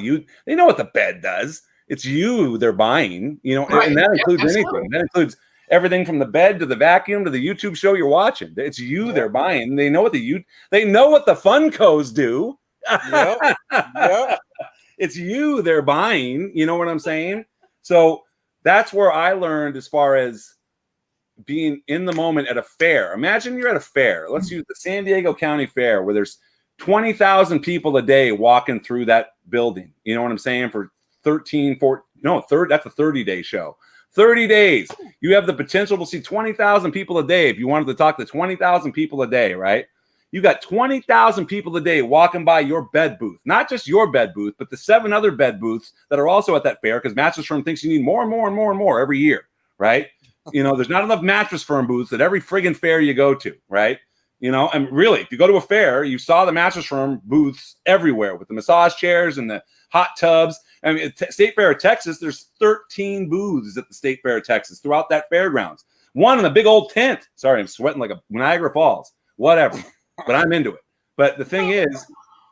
the bed does. It's you they're buying, Right. and that includes Absolutely. anything. That includes everything from the bed to the vacuum to the YouTube show you're watching. It's you they're buying. They know what the Funkos do. Yep. Yep. It's you they're buying. You know what I'm saying? So that's where I learned as far as being in the moment at a fair. Imagine you're at a fair. Let's use the San Diego County Fair where there's 20,000 people a day walking through that building. You know what I'm saying? For that's a 30-day show. 30 days. You have the potential to see 20,000 people a day if you wanted to talk to 20,000 people a day, right? You got 20,000 people a day walking by your bed booth. Not just your bed booth, but the 7 other bed booths that are also at that fair because Mattress Firm thinks you need more and more and more and more every year, right? There's not enough Mattress Firm booths at every friggin' fair you go to, right? You know, and really, if you go to a fair, you saw the Mattress Firm booths everywhere with the massage chairs and the hot tubs. I mean, at State Fair of Texas, there's 13 booths at the State Fair of Texas throughout that fairgrounds. One in a big old tent. Sorry, I'm sweating like a Niagara Falls. Whatever, but I'm into it. But the thing is,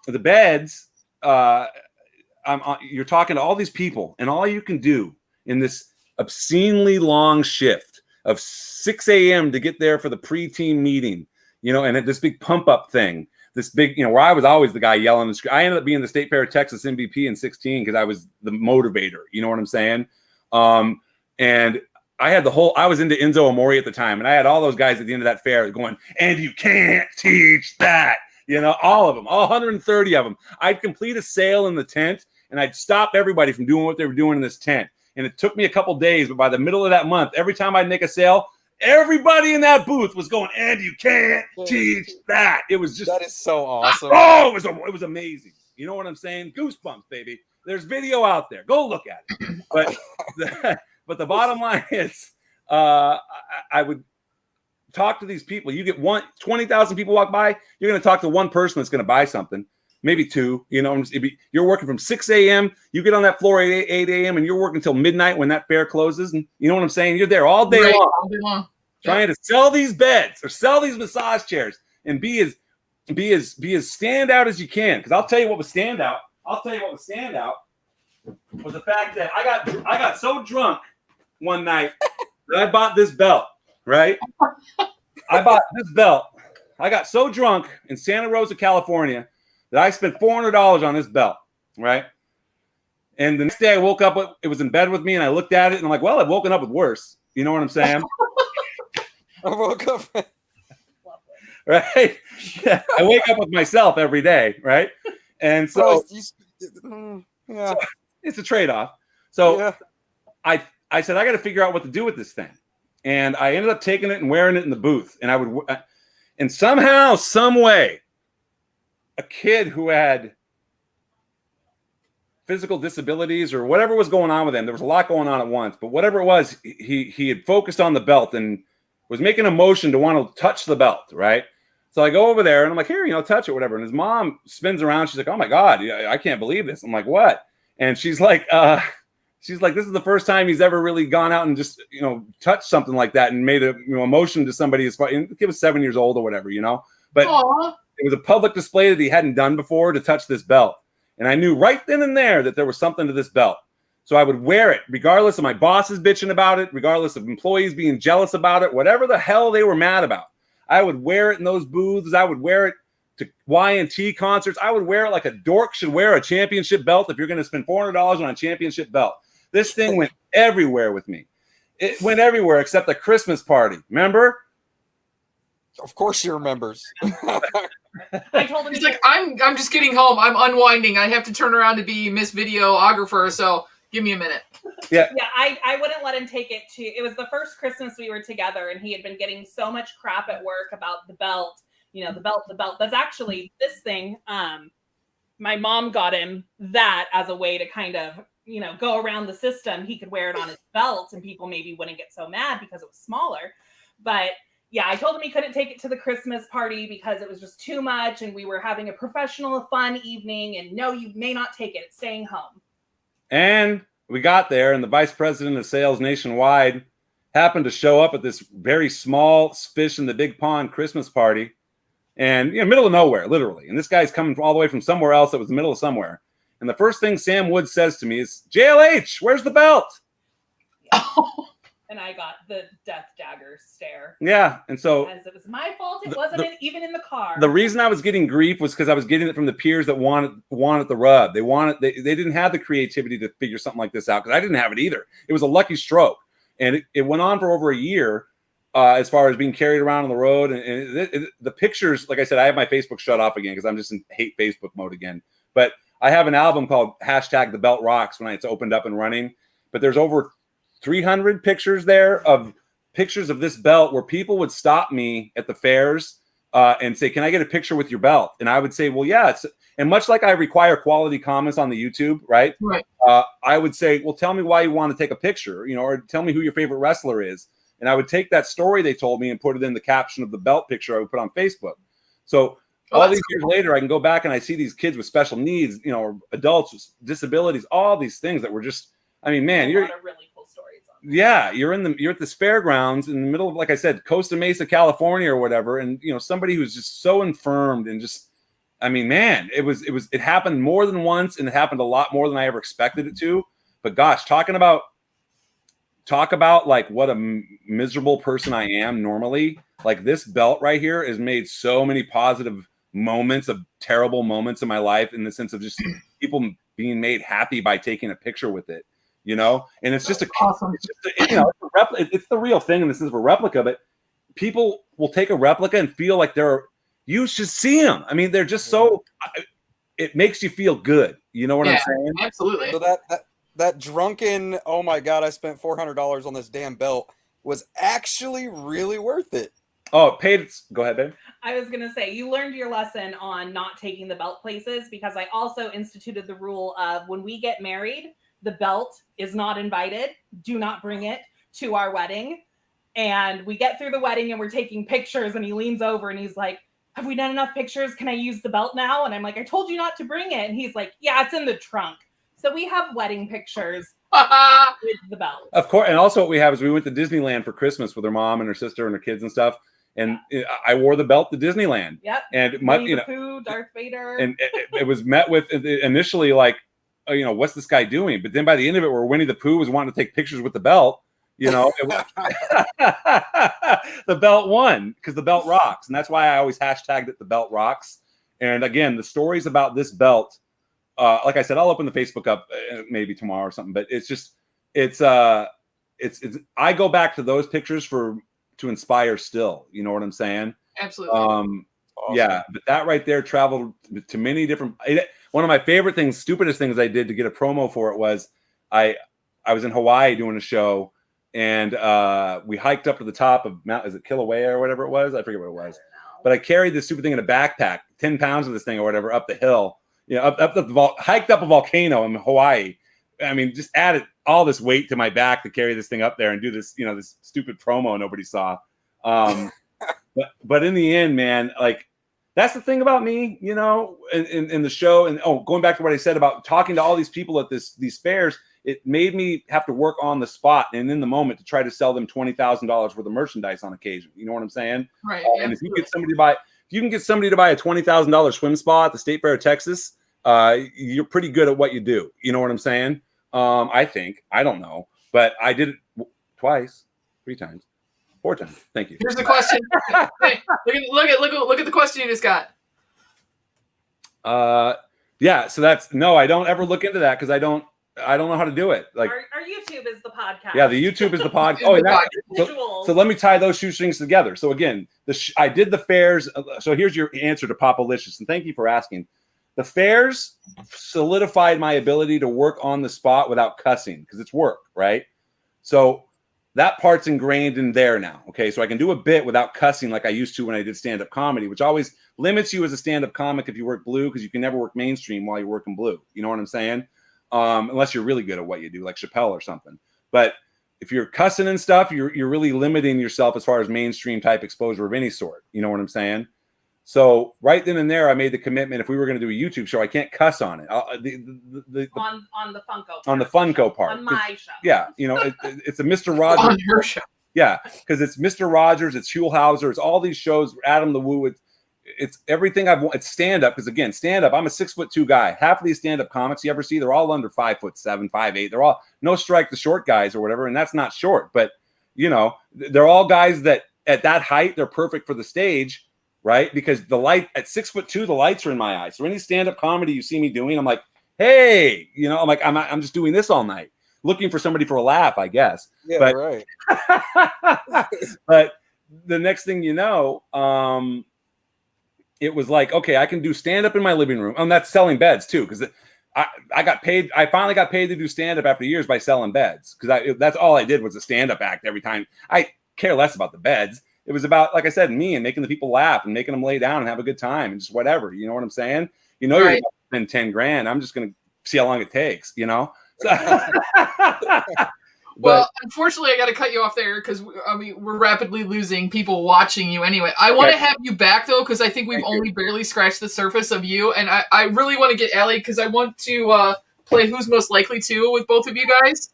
the beds, you're talking to all these people, and all you can do in this obscenely long shift of 6 a.m. to get there for the pre-team meeting, you know, and this big pump up thing, this big, you know, where I was always the guy yelling. I ended up being the State Fair of Texas MVP in 16 because I was the motivator. You know what I'm saying? And I had I was into Enzo Amore at the time, and I had all those guys at the end of that fair going, and you can't teach that. You know, all of them, all 130 of them. I'd complete a sale in the tent, and I'd stop everybody from doing what they were doing in this tent. And it took me a couple days, but by the middle of that month, every time I'd make a sale, everybody in that booth was going, and you can't teach that. It was just, that is so awesome. Oh, it was amazing. You know what I'm saying? Goosebumps, baby. There's video out there. Go look at it. But the bottom line is, I would talk to these people. You get 20,000 people walk by, you're going to talk to one person that's going to buy something. Maybe two, you know, you're working from 6 a.m. You get on that floor at 8 a.m. and you're working until midnight when that fair closes. And you know what I'm saying? You're there all day long, trying to sell these beds or sell these massage chairs and be as stand out as you can. Because I'll tell you what was stand out. Was the fact that I got so drunk one night that I bought this belt. Right? I bought this belt. I got so drunk in Santa Rosa, California, that I spent $400 on this belt, right? And the next day I woke up, it was in bed with me, and I looked at it, and I'm like, well, I've woken up with worse. You know what I'm saying? I woke up. Right? Yeah, I wake up with myself every day, right? And so, yeah, so it's a trade-off. So yeah. I said, I got to figure out what to do with this thing. And I ended up taking it and wearing it in the booth. And and somehow, some way, a kid who had physical disabilities or whatever was going on with him, there was a lot going on at once, but whatever it was, he had focused on the belt and was making a motion to want to touch the belt, right? So I go over there and I'm like, here, you know, touch it, whatever. And his mom spins around. She's like, oh my God, I can't believe this. I'm like, what? And she's like, this is the first time he's ever really gone out and just, you know, touched something like that and made a motion to somebody as far. He was 7 years old or whatever, you know. But it was a public display that he hadn't done before to touch this belt, and I knew right then and there that there was something to this belt. So I would wear it, regardless of my bosses bitching about it, regardless of employees being jealous about it, whatever the hell they were mad about. I would wear it in those booths. I would wear it to Y&T concerts. I would wear it like a dork should wear a championship belt. If you're going to spend $400 on a championship belt. This thing went everywhere with me. It went everywhere except the Christmas party. Remember? Of course she remembers. I told him he's like, I'm just getting home. I'm unwinding. I have to turn around to be Miss Videographer, so give me a minute. Yeah, I wouldn't let him take it to. It was the first Christmas we were together, and he had been getting so much crap at work about the belt. You know, the belt. That's actually this thing. My mom got him that as a way to kind of, you know, go around the system. He could wear it on his belt, and people maybe wouldn't get so mad because it was smaller. But yeah, I told him he couldn't take it to the Christmas party because it was just too much, and we were having a professional, fun evening. And no, you may not take it. It's staying home. And we got there, and the vice president of sales nationwide happened to show up at this very small fish in the big pond Christmas party, and middle of nowhere, literally. And this guy's coming all the way from somewhere else that was the middle of somewhere. And the first thing Sam Wood says to me is, JLH, where's the belt? And I got the death dagger stare. Yeah, and so as it was my fault, it wasn't even in the car. The reason I was getting grief was because I was getting it from the peers that wanted the rub. They didn't have the creativity to figure something like this out because I didn't have it either. It was a lucky stroke, and it went on for over a year as far as being carried around on the road. And the pictures, like I said, I have my Facebook shut off again because I'm just in hate Facebook mode again. But I have an album called #TheBeltRocks when it's opened up and running. But there's over 300 pictures there of pictures of this belt where people would stop me at the fairs and say, can I get a picture with your belt? And I would say, well, yeah. And much like I require quality comments on the YouTube, right? I would say, well, tell me why you want to take a picture, or tell me who your favorite wrestler is. And I would take that story they told me and put it in the caption of the belt picture I would put on Facebook. So all these years later, I can go back and I see these kids with special needs, you know, or adults with disabilities, all these things that were just, I mean, man, a lot of really cool stories on that. yeah, you're at this fairgrounds in the middle of, like I said, Costa Mesa, California or whatever. And, you know, somebody who's just so infirmed and just, I mean, man, it happened more than once, and it happened a lot more than I ever expected it to. But gosh, talk about like what a miserable person I am normally. Like this belt right here has made so many positive moments of terrible moments in my life, in the sense of just people being made happy by taking a picture with it, you know. And it's just awesome. It's the real thing, and this is a replica, but people will take a replica and feel like you should see them. I mean, they're just so, it makes you feel good. You know what I'm saying? Absolutely. So that drunken, oh my God, I spent $400 on this damn belt was actually really worth it. Oh, paid. Go ahead, babe. I was going to say, you learned your lesson on not taking the belt places, because I also instituted the rule of when we get married, the belt is not invited. Do not bring it to our wedding. And we get through the wedding and we're taking pictures, and he leans over and he's like, have we done enough pictures? Can I use the belt now? And I'm like, I told you not to bring it. And he's like, yeah, it's in the trunk. So we have wedding pictures with the belt. Of course. And also what we have is we went to Disneyland for Christmas with her mom and her sister and her kids and stuff. And I wore the belt to Disneyland. Yep. And Winnie the Pooh, Darth Vader. And it was met with initially like, oh, you know, what's this guy doing? But then by the end of it, where Winnie the Pooh was wanting to take pictures with the belt, you know, the belt won, because the belt rocks. And that's why I always hashtagged it, the belt rocks. And again, the stories about this belt, like I said, I'll open the Facebook up maybe tomorrow or something, but it's just, it's I go back to those pictures to inspire still, you know what I'm saying? Absolutely. Awesome. Yeah, but that right there traveled to many different, one of my favorite things, stupidest things I did to get a promo for it was I was in Hawaii doing a show, and we hiked up to the top of Mount, is it Kilauea or whatever it was? I forget what it was. But I carried this stupid thing in a backpack, 10 pounds of this thing or whatever, up the hill, you know, hiked up a volcano in Hawaii. I mean, just added all this weight to my back to carry this thing up there and do this, you know, this stupid promo nobody saw. But in the end, man, like, that's the thing about me, you know, in the show. And going back to what I said about talking to all these people at these fairs, it made me have to work on the spot and in the moment to try to sell them $20,000 worth of merchandise on occasion. You know what I'm saying? Right. And if you can get somebody to buy a $20,000 swim spa at the State Fair of Texas, you're pretty good at what you do. You know what I'm saying? I think. I don't know, but I did it twice, 3 times, 4 times. Thank you. Here's the question. Hey, look at the question you just got. Yeah. So I don't ever look into that because I don't know how to do it. Like our YouTube is the podcast. Yeah, the YouTube is the podcast. So let me tie those shoestrings together. So again, I did the fairs. So here's your answer to Popalicious, and thank you for asking. The fairs solidified my ability to work on the spot without cussing, because it's work, right? So that part's ingrained in there now. Okay, so I can do a bit without cussing like I used to when I did stand-up comedy, which always limits you as a stand-up comic if you work blue, because you can never work mainstream while you're working blue. You know what I'm saying? Unless you're really good at what you do, like Chappelle or something. But if you're cussing and stuff, you're really limiting yourself as far as mainstream type exposure of any sort. You know what I'm saying? So right then and there, I made the commitment. If we were going to do a YouTube show, I can't cuss on it. On the Funko. On the Funko part. On my show. Yeah, you know, it's a Mr. Rogers. On your show. Yeah, because it's Mr. Rogers, it's Huelhauser, it's all these shows. Adam the Woo. It's everything I've wanted. It's stand up, because again, stand up. I'm a 6'2" guy. Half of these stand up comics you ever see, they're all under 5'7", 5'8". They're all no strike the short guys or whatever, and that's not short. But you know, they're all guys that at that height they're perfect for the stage. Right? Because the light at 6'2", the lights are in my eyes. So any stand-up comedy you see me doing, I'm like, hey, you know, I'm just doing this all night, looking for somebody for a laugh, I guess. Yeah, but, right. But the next thing you know, it was like, okay, I can do stand-up in my living room. And that's selling beds too, because I got paid. I finally got paid to do stand-up after years by selling beds, because that's all I did was a stand-up act every time. I care less about the beds. It was about, like I said, me and making the people laugh and making them lay down and have a good time and just whatever. You know what I'm saying? You know, right. You're going to spend $10,000. I'm just going to see how long it takes, you know? So, Well, unfortunately, I got to cut you off there because I mean we're rapidly losing people watching you anyway. I want to have you back though because I think we've only barely scratched the surface of you, and I really want to get Allie because I want to play Who's Most Likely To with both of you guys.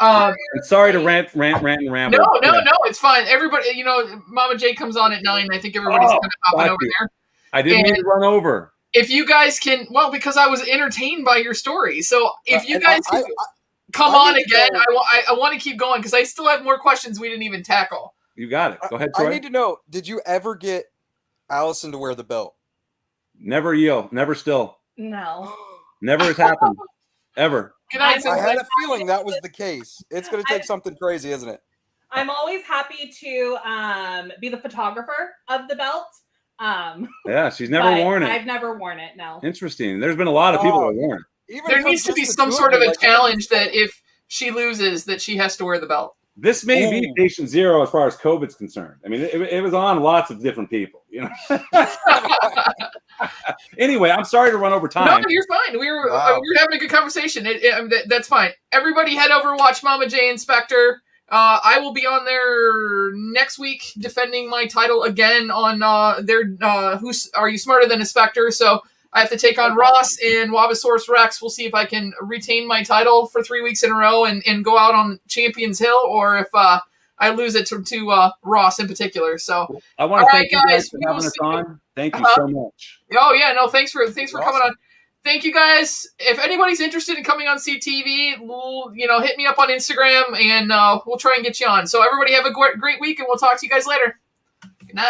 I'm sorry to rant and ramble. No, it's fine. Everybody, you know, Mama J comes on at 9. I think everybody's kind of hopping over there. I didn't mean to run over. If you guys can, well, because I was entertained by your story. So if you guys can come on again, I want to keep going because I still have more questions we didn't even tackle. You got it. Go ahead, Troy. I need to know, did you ever get Allison to wear the belt? Never yield. Never still. No. Never has happened. Ever. Good night, I had a feeling that was the case. It's going to take something crazy, isn't it? I'm always happy to be the photographer of the belt. Yeah, she's never worn it. I've never worn it, no. Interesting. There's been a lot of people that have worn it. There needs to be some sort of a challenge that if she loses, that she has to wear the belt. This may be patient zero as far as COVID's concerned. I mean, it was on lots of different people, you know. Anyway, I'm sorry to run over time. No, you're fine. We were having a good conversation. That's fine. Everybody head over, watch Mama J Inspector. I will be on there next week defending my title again on their Who's Are You Smarter Than Inspector? So I have to take on Ross and Wabasaurus Rex. We'll see if I can retain my title for 3 weeks in a row and go out on Champions Hill, or if I lose it to Ross in particular. So I want to thank you guys for having us on. Thank you so much. Oh yeah, no, thanks for coming on. Thank you guys. If anybody's interested in coming on CTV, hit me up on Instagram and we'll try and get you on. So everybody have a great week, and we'll talk to you guys later. Good night.